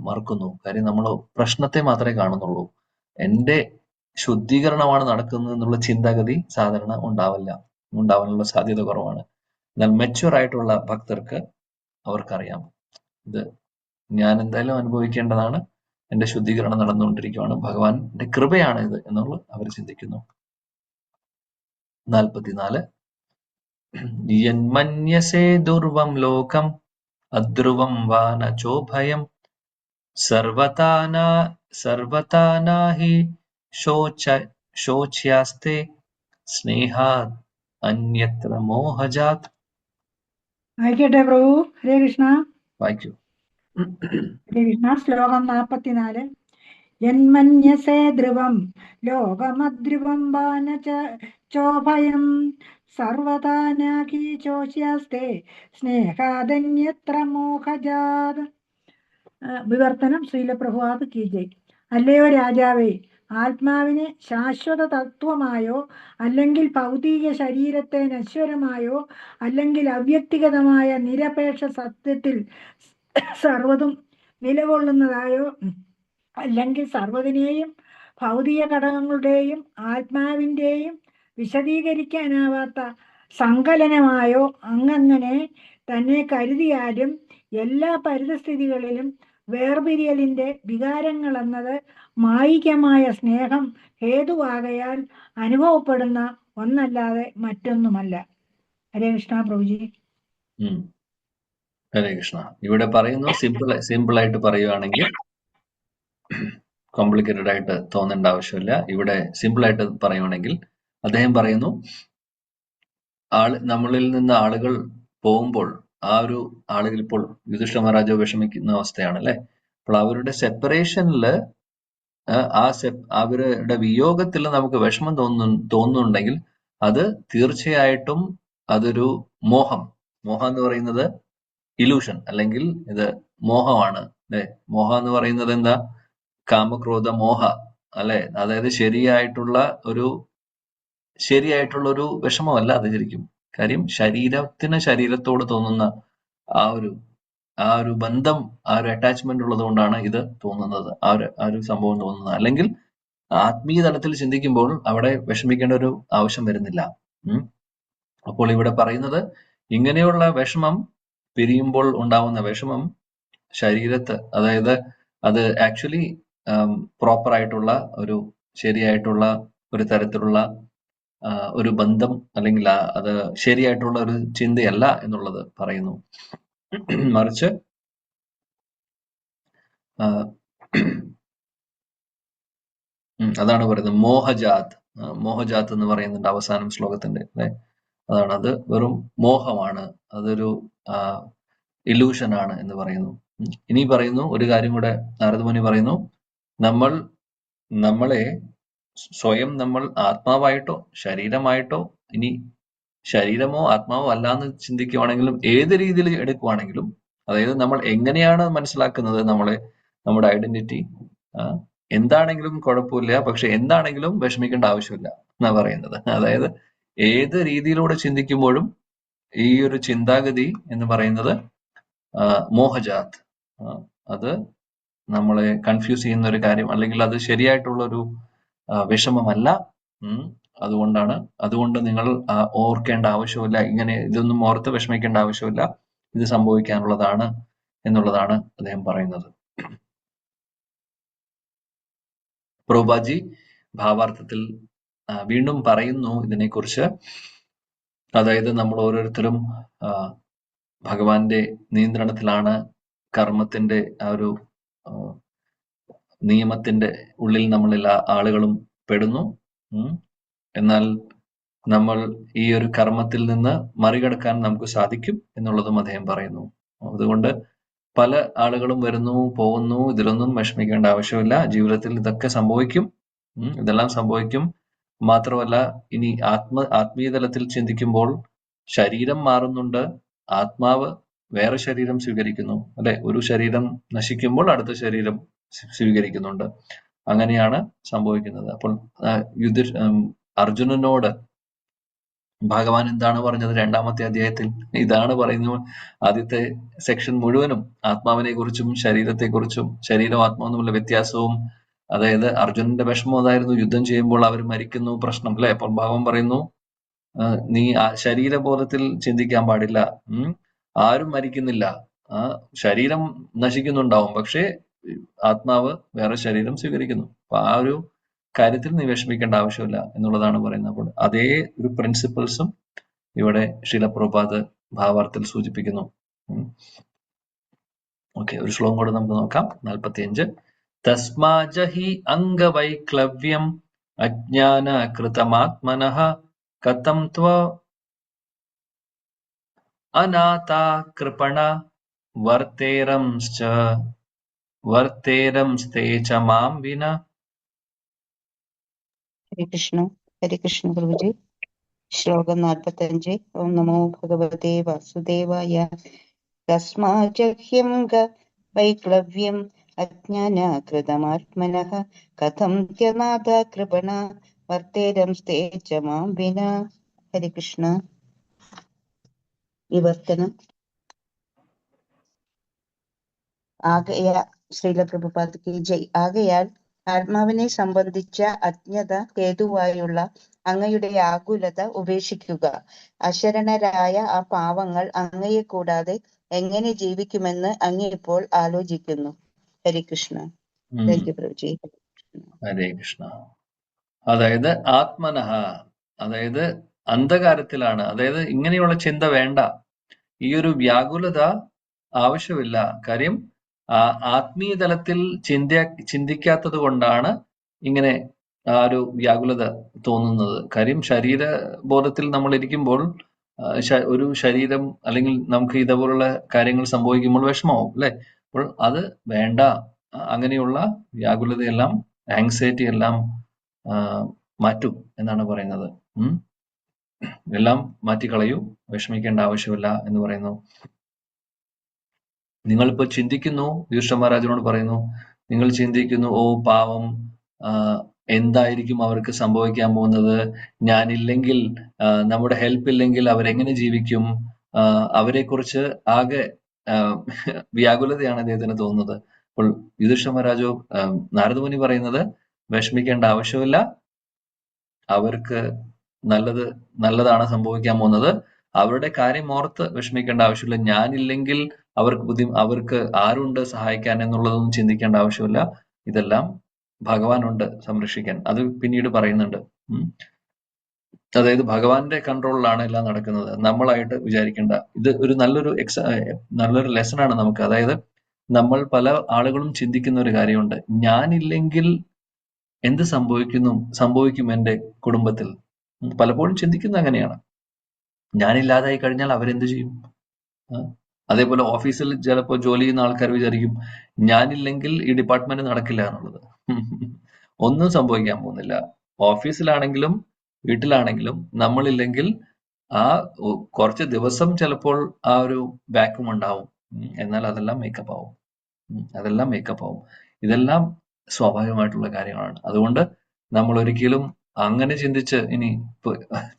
മറക്കുന്നു. കാര്യം നമ്മൾ പ്രശ്നത്തെ മാത്രമേ കാണുന്നുള്ളൂ. എന്റെ ശുദ്ധീകരണമാണ് നടക്കുന്നത് എന്നുള്ള ചിന്താഗതി സാധാരണ ഉണ്ടാവാനുള്ള സാധ്യത കുറവാണ്. എന്നാൽ മെച്യൂർ ആയിട്ടുള്ള ഭക്തർക്ക് അവർക്കറിയാം, ഇത് ഞാൻ എന്തായാലും അനുഭവിക്കേണ്ടതാണ്, എന്റെ ശുദ്ധീകരണം നടന്നുകൊണ്ടിരിക്കുകയാണ്, ഭഗവാന്റെ കൃപയാണ് ഇത് എന്നുള്ളത് അവർ ചിന്തിക്കുന്നു. 44 യന്മന്യസേ ദുർവം ലോകം അധ്രുവം വാ ന ചോഭയം സർവതാ നാഹി ശോച്യാസ്തേ സ്നേഹാത് അന്യത്ര മോഹജാത്. വായിക്കട്ടെ പ്രഭു. ഹരേ കൃഷ്ണ. വായിക്കൂ. ഹരേ കൃഷ്ണ. ശ്ലോകം 44. യന്മന്യസേ ധ്രുവം ലോകമധ്രുവം വാന ചോഭയം സർവതാ നാഹി ശോച്യാസ്തേ സ്നേഹാദന്യത്ര മോഹജാത്. വിവർത്തനം ശ്രീല പ്രഭുപാദ് കി ജയ്. അല്ലയോ രാജാവേ, ആത്മാവിനെ ശാശ്വത തത്വമായോ അല്ലെങ്കിൽ ഭൗതിക ശരീരത്തെ നശ്വരമായോ അല്ലെങ്കിൽ അവ്യക്തിഗതമായ നിരപേക്ഷ സത്യത്തിൽ സർവ്വതും നിലകൊള്ളുന്നതായോ അല്ലെങ്കിൽ സർവ്വതിനെയും ഭൗതിക ഘടകങ്ങളുടെയും ആത്മാവിൻ്റെയും വിശദീകരിക്കാനാവാത്ത സങ്കലനമായോ അങ്ങനെ തന്നെ കരുതിയാലും എല്ലാ പരിതസ്ഥിതികളിലും വേർപിരിയലിന്റെ വികാരങ്ങൾ എന്നത് മായികമായ സ്നേഹം ഹേതുവാകയാൽ അനുഭവപ്പെടുന്ന ഒന്നല്ലാതെ മറ്റൊന്നുമല്ല. ഹരേ കൃഷ്ണ പ്രഭുജി. ഹരേ കൃഷ്ണ. ഇവിടെ പറയുന്നു, സിമ്പിൾ ആയിട്ട് പറയുകയാണെങ്കിൽ കോംപ്ലിക്കേറ്റഡ് ആയിട്ട് തോന്നേണ്ട ആവശ്യമില്ല. ഇവിടെ സിമ്പിൾ ആയിട്ട് പറയുവാണെങ്കിൽ അദ്ദേഹം പറയുന്നു, നമ്മളിൽ നിന്ന് ആളുകൾ പോകുമ്പോൾ ആ ഒരു ആളുകൾ ഇപ്പോൾ യുധിഷ്ഠിര മഹാരാജാവ് വിഷമിക്കുന്ന അവസ്ഥയാണ് അല്ലെ. അപ്പോൾ അവരുടെ സെപ്പറേഷനില് അവരുടെ വിയോഗത്തിൽ നമുക്ക് വിഷമം തോന്നുന്നുണ്ടെങ്കിൽ അത് തീർച്ചയായിട്ടും അതൊരു മോഹം എന്ന് പറയുന്നത് ഇലൂഷൻ അല്ലെങ്കിൽ ഇത് മോഹമാണ് അല്ലെ. മോഹം എന്ന് പറയുന്നത് എന്താ? കാമക്രോധ മോഹ അല്ലെ. അതായത് ശരിയായിട്ടുള്ള ഒരു വിഷമമല്ല അത് ശരിക്കും. കാര്യം ശരീരത്തോട് തോന്നുന്ന ആ ഒരു ബന്ധം, ആ ഒരു അറ്റാച്ച്മെന്റ് ഉള്ളത് കൊണ്ടാണ് ഇത് തോന്നുന്നത്, ആ ഒരു സംഭവം തോന്നുന്നത്. അല്ലെങ്കിൽ ആത്മീയ തലത്തിൽ ചിന്തിക്കുമ്പോൾ അവിടെ വിഷമിക്കേണ്ട ഒരു ആവശ്യം വരുന്നില്ല. അപ്പോൾ ഇവിടെ പറയുന്നത്, ഇങ്ങനെയുള്ള വിഷമം, പിരിയുമ്പോൾ ഉണ്ടാവുന്ന വിഷമം ശരീരത്ത്, അതായത് അത് ആക്ച്വലി പ്രോപ്പർ ആയിട്ടുള്ള ശരിയായിട്ടുള്ള ഒരു തരത്തിലുള്ള ഒരു ബന്ധം അല്ലെങ്കിൽ അത് ശരിയായിട്ടുള്ള ഒരു ചിന്തയല്ല എന്നുള്ളത് പറയുന്നു. മറിച്ച് അതാണ് പറയുന്നത്, മോഹജാത്ത് എന്ന് പറയുന്നുണ്ട് അവസാനം ശ്ലോകത്തിന്റെ അല്ലെ. അതാണ്, അത് വെറും മോഹമാണ്, അതൊരു ഇലൂഷനാണ് എന്ന് പറയുന്നു. ഇനി പറയുന്നു ഒരു കാര്യം കൂടെ, നാരദമുനി പറയുന്നു, നമ്മളെ സ്വയം നമ്മൾ ആത്മാവായിട്ടോ ശരീരമായിട്ടോ, ഇനി ശരീരമോ ആത്മാവോ അല്ലാന്ന് ചിന്തിക്കുവാണെങ്കിലും ഏത് രീതിയിൽ എടുക്കുവാണെങ്കിലും, അതായത് നമ്മൾ എങ്ങനെയാണ് മനസ്സിലാക്കുന്നത് നമ്മുടെ ഐഡന്റിറ്റി, എന്താണെങ്കിലും കുഴപ്പമില്ല, പക്ഷെ എന്താണെങ്കിലും വിഷമിക്കേണ്ട ആവശ്യമില്ല എന്നാ പറയുന്നത്. അതായത് ഏത് രീതിയിലൂടെ ചിന്തിക്കുമ്പോഴും ഈ ഒരു ചിന്താഗതി എന്ന് പറയുന്നത് മോഹജാത്, അത് നമ്മളെ കൺഫ്യൂസ് ചെയ്യുന്ന ഒരു കാര്യം, അല്ലെങ്കിൽ അത് ശരിയായിട്ടുള്ള ഒരു വിഷമമല്ല. അതുകൊണ്ട് നിങ്ങൾ ഓർക്കേണ്ട ആവശ്യമില്ല, ഇതൊന്നും ഓർത്ത് വിഷമിക്കേണ്ട ആവശ്യമില്ല, ഇത് സംഭവിക്കാനുള്ളതാണ് എന്നുള്ളതാണ് അദ്ദേഹം പറയുന്നത്. പ്രഭുപാദി ഭാവാർത്ഥത്തിൽ വീണ്ടും പറയുന്നു ഇതിനെക്കുറിച്ച്. അതായത് നമ്മൾ ഓരോരുത്തരും ഭഗവാന്റെ നിയന്ത്രണത്തിലാണ്, കർമ്മത്തിന്റെ ആ ഒരു നിയമത്തിന്റെ ഉള്ളിൽ നമ്മളെല്ലാ ആളുകളും പെടുന്നു. എന്നാൽ നമ്മൾ ഈ ഒരു കർമ്മത്തിൽ നിന്ന് മറികടക്കാൻ നമുക്ക് സാധിക്കും എന്നുള്ളതും അദ്ദേഹം പറയുന്നു. അതുകൊണ്ട് പല ആളുകളും വരുന്നു പോകുന്നു, ഇതിലൊന്നും വിഷമിക്കേണ്ട ആവശ്യമില്ല. ജീവിതത്തിൽ ഇതൊക്കെ സംഭവിക്കും, ഇതെല്ലാം സംഭവിക്കും. മാത്രമല്ല ഇനി ആത്മീയ തലത്തിൽ ചിന്തിക്കുമ്പോൾ ശരീരം മാറുന്നുണ്ട്, ആത്മാവ് വേറെ ശരീരം സ്വീകരിക്കുന്നു, അല്ലെ? ഒരു ശരീരം നശിക്കുമ്പോൾ അടുത്ത ശരീരം സ്വീകരിക്കുന്നുണ്ട്. അങ്ങനെയാണ് സംഭവിക്കുന്നത്. അപ്പോൾ അർജുനനോട് ഭഗവാൻ എന്താണ് പറഞ്ഞത്? 2-ാമത്തെ അധ്യായത്തിൽ ഇതാണ് പറയുന്നത്. ആദ്യത്തെ സെക്ഷൻ മുഴുവനും ആത്മാവിനെ കുറിച്ചും ശരീരത്തെക്കുറിച്ചും, ശരീരവും ആത്മാവും തമ്മിലുള്ള വ്യത്യാസവും, അതായത് അർജുനന്റെ വിഷമം അതായിരുന്നു, യുദ്ധം ചെയ്യുമ്പോൾ അവർ മരിക്കുന്നു, പ്രശ്നം, അല്ലെ? അപ്പോൾ ഭഗവാൻ പറയുന്നു, നീ ശരീരബോധത്തിൽ ചിന്തിക്കാൻ പാടില്ല. ആരും മരിക്കുന്നില്ല, ശരീരം നശിക്കുന്നുണ്ടാവും, പക്ഷേ ആത്മാവ് വേറെ ശരീരം സ്വീകരിക്കുന്നു. അപ്പൊ ആ ഒരു കാര്യത്തിൽ നീ വിഷമിക്കേണ്ട ആവശ്യമില്ല എന്നുള്ളതാണ് പറയുന്നത്. അപ്പോൾ അതേ ഒരു പ്രിൻസിപ്പിൾസും ഇവിടെ ശ്രീല പ്രഭുപാദ് ഭാവാർത്ഥത്തിൽ സൂചിപ്പിക്കുന്നു. ഓക്കെ, ഒരു ശ്ലോകം കൂടെ നമുക്ക് നോക്കാം. 45. തസ്മാജഹി അംഗവൈക്ലവ്യം അജ്ഞാന കൃതമാത്മനഃ കഥം ത്വ അനാഥാ കൃപണ വർത്തേരംസ്തേ ച മാം വിന. ഹരേ കൃഷ്ണ പ്രഭുജി. ശ്ലോകം 45. ഓം നമോ ഭഗവതേ വാസുദേവായ. തസ്മാജഹ്യം വൈക്ലവ്യം അജ്ഞാനകൃതമാത്മനഃ കഥം ത്യനാഥ കൃപണ വർത്തേരംസ്തേ ച മാം വിന. ഹരേ കൃഷ്ണ. വിവർത്തനം. ശ്രീല പ്രഭുപാദ് ജയ്. ആകയാൽ ആത്മാവിനെ സംബന്ധിച്ച അജ്ഞത ഹേതുവായുള്ള അങ്ങയുടെ ആകുലത ഉപേക്ഷിക്കുക. അശരണരായ ആ പാവങ്ങൾ അങ്ങയെ കൂടാതെ എങ്ങനെ ജീവിക്കുമെന്ന് അങ്ങ് ഇപ്പോൾ ആലോചിക്കുന്നു. ഹരേ കൃഷ്ണ. Thank you Prabhuji. ഹരേ കൃഷ്ണ. അതായത് ആത്മനഃ, അതായത് അന്ധകാരത്തിലാണ്, അതായത് ഇങ്ങനെയുള്ള ചിന്ത വേണ്ട, ഈ ഒരു വ്യാകുലത ആവശ്യമില്ല. കാര്യം ആത്മീയ തലത്തിൽ ചിന്തിക്കാത്തത് കൊണ്ടാണ് ഇങ്ങനെ ആ ഒരു വ്യാകുലത തോന്നുന്നത്. കാര്യം ശരീരബോധത്തിൽ നമ്മൾ ഇരിക്കുമ്പോൾ ഒരു ശരീരം അല്ലെങ്കിൽ നമുക്ക് ഇതേപോലുള്ള കാര്യങ്ങൾ സംഭവിക്കുമ്പോൾ വിഷമാവും, അല്ലെ? അപ്പോൾ അത് വേണ്ട. അങ്ങനെയുള്ള വ്യാകുലതയെല്ലാം, ആങ്സൈറ്റി എല്ലാം മാറ്റും എന്നാണ് പറയുന്നത്. എല്ലാം മാറ്റിക്കളയൂ, വിഷമിക്കേണ്ട ആവശ്യമില്ല എന്ന് പറയുന്നു. നിങ്ങളിപ്പോ ചിന്തിക്കുന്നു, യുധിഷ്ഠിര മഹാരാജനോട് പറയുന്നു, നിങ്ങൾ ചിന്തിക്കുന്നു, ഓ പാവം, എന്തായിരിക്കും അവർക്ക് സംഭവിക്കാൻ പോകുന്നത്, ഞാനില്ലെങ്കിൽ, നമ്മുടെ ഹെൽപ്പ് ഇല്ലെങ്കിൽ അവരെങ്ങനെ ജീവിക്കും, അവരെ കുറിച്ച് ആകെ വ്യാകുലതയാണ് അദ്ദേഹത്തിന് തോന്നുന്നത്. അപ്പോൾ യുധിഷ്ഠിര മഹാരാജു, നാരദമുനി പറയുന്നത്, വിഷമിക്കേണ്ട ആവശ്യമില്ല, അവർക്ക് നല്ലതാണ് സംഭവിക്കാൻ പോകുന്നത്, അവരുടെ കാര്യം ഓർത്ത് വിഷമിക്കേണ്ട ആവശ്യമില്ല. ഞാനില്ലെങ്കിൽ അവർക്ക് ആരുണ്ട് സഹായിക്കാൻ എന്നുള്ളതൊന്നും ചിന്തിക്കേണ്ട ആവശ്യമില്ല. ഇതെല്ലാം ഭഗവാനുണ്ട് സംരക്ഷിക്കാൻ. അത് പിന്നീട് പറയുന്നുണ്ട്. അതായത് ഭഗവാന്റെ കൺട്രോളിലാണ് എല്ലാം നടക്കുന്നത്, നമ്മളായിട്ട് വിചാരിക്കേണ്ട. ഇത് ഒരു നല്ലൊരു ലെസൺ ആണ് നമുക്ക്. അതായത് നമ്മൾ പല ആളുകളും ചിന്തിക്കുന്ന ഒരു കാര്യമുണ്ട്, ഞാനില്ലെങ്കിൽ എന്ത് സംഭവിക്കും എന്റെ കുടുംബത്തിൽ. പലപ്പോഴും ചിന്തിക്കുന്നത് അങ്ങനെയാണ്. ഞാനില്ലാതായി കഴിഞ്ഞാൽ അവരെന്ത് ചെയ്യും? അതേപോലെ ഓഫീസിൽ ചിലപ്പോൾ ജോലി ചെയ്യുന്ന ആൾക്കാർ വിചാരിക്കും, ഞാനില്ലെങ്കിൽ ഈ ഡിപ്പാർട്ട്മെന്റ് നടക്കില്ല എന്നുള്ളത്. ഒന്നും സംഭവിക്കാൻ പോകുന്നില്ല. ഓഫീസിലാണെങ്കിലും വീട്ടിലാണെങ്കിലും നമ്മളില്ലെങ്കിൽ കുറച്ച് ദിവസം ചിലപ്പോൾ ആ ഒരു വാക്യൂം ഉണ്ടാവും, എന്നാൽ അതെല്ലാം മേക്കപ്പ് ആവും. ഇതെല്ലാം സ്വാഭാവികമായിട്ടുള്ള കാര്യങ്ങളാണ്. അതുകൊണ്ട് നമ്മൾ ഒരിക്കലും അങ്ങനെ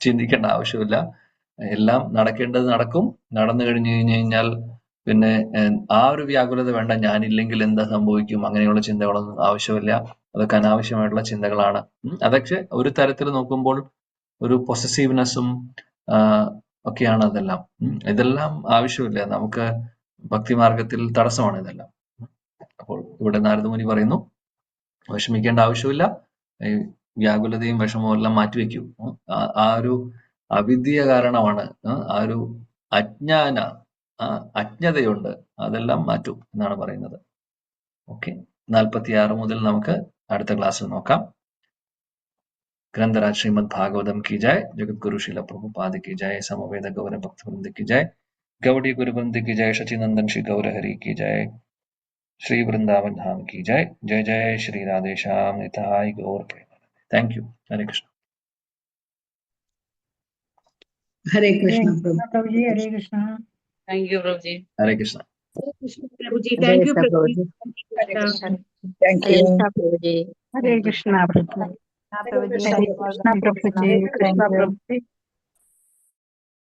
ചിന്തിക്കേണ്ട ആവശ്യമില്ല. എല്ലാം നടക്കേണ്ടത് നടക്കും. നടന്നു കഴിഞ്ഞു കഴിഞ്ഞാൽ പിന്നെ ആ ഒരു വ്യാകുലത വേണ്ട, ഞാനില്ലെങ്കിൽ എന്താ സംഭവിക്കും, അങ്ങനെയുള്ള ചിന്തകളൊന്നും ആവശ്യമില്ല. അതൊക്കെ അനാവശ്യമായിട്ടുള്ള ചിന്തകളാണ്. അതൊക്കെ ഒരു തരത്തിൽ നോക്കുമ്പോൾ ഒരു പൊസസീവ്നെസ്സും ഒക്കെയാണ് അതെല്ലാം. ഇതെല്ലാം ആവശ്യമില്ല, നമുക്ക് ഭക്തിമാർഗത്തിൽ തടസ്സമാണ് ഇതെല്ലാം. അപ്പോൾ ഇവിടെ നാരദമുനി പറയുന്നു, വിഷമിക്കേണ്ട ആവശ്യമില്ല, വ്യാകുലതയും വിഷമവും എല്ലാം മാറ്റിവെക്കൂ. ആ ഒരു അവിദ്യ കാരണമാണ്, ആ ഒരു അജ്ഞതയുണ്ട്, അതെല്ലാം മാറ്റൂ എന്നാണ് പറയുന്നത്. ഓക്കെ, 46 മുതൽ നമുക്ക് അടുത്ത ക്ലാസ്സിൽ നോക്കാം. ഗ്രന്ഥരാജ് ശ്രീമദ് ഭാഗവതം കി ജയ്, ജഗദ്ഗുരു ശ്രീല പ്രഭുപാദ കി ജയ്, സമവേത ഗൗര ഭക്തവൃന്ദ കി ജയ്, गौड़ी गुरुवृंद की जय, शचीनंदन श्री गौरहरि की जय, श्री वृंदावन धाम की जय. जय जय Shri Radhe Shyam Nitai Gaur Premanand. Thank you. Hare Krishna. Hare Hare Krishna Krishna Prabhu. Prabhuji, Hare Krishna. Thank you Prabhuji. Hare Krishna. Prabhuji thank you Prabhuji. Hare Krishna. Krishna. Thank Hare you. Krishna Prabhuji. Hare Krishna Prabhu. Prabhuji Hare Krishna Prabhuji, Hare Krishna thank you. പ്രഭുജി.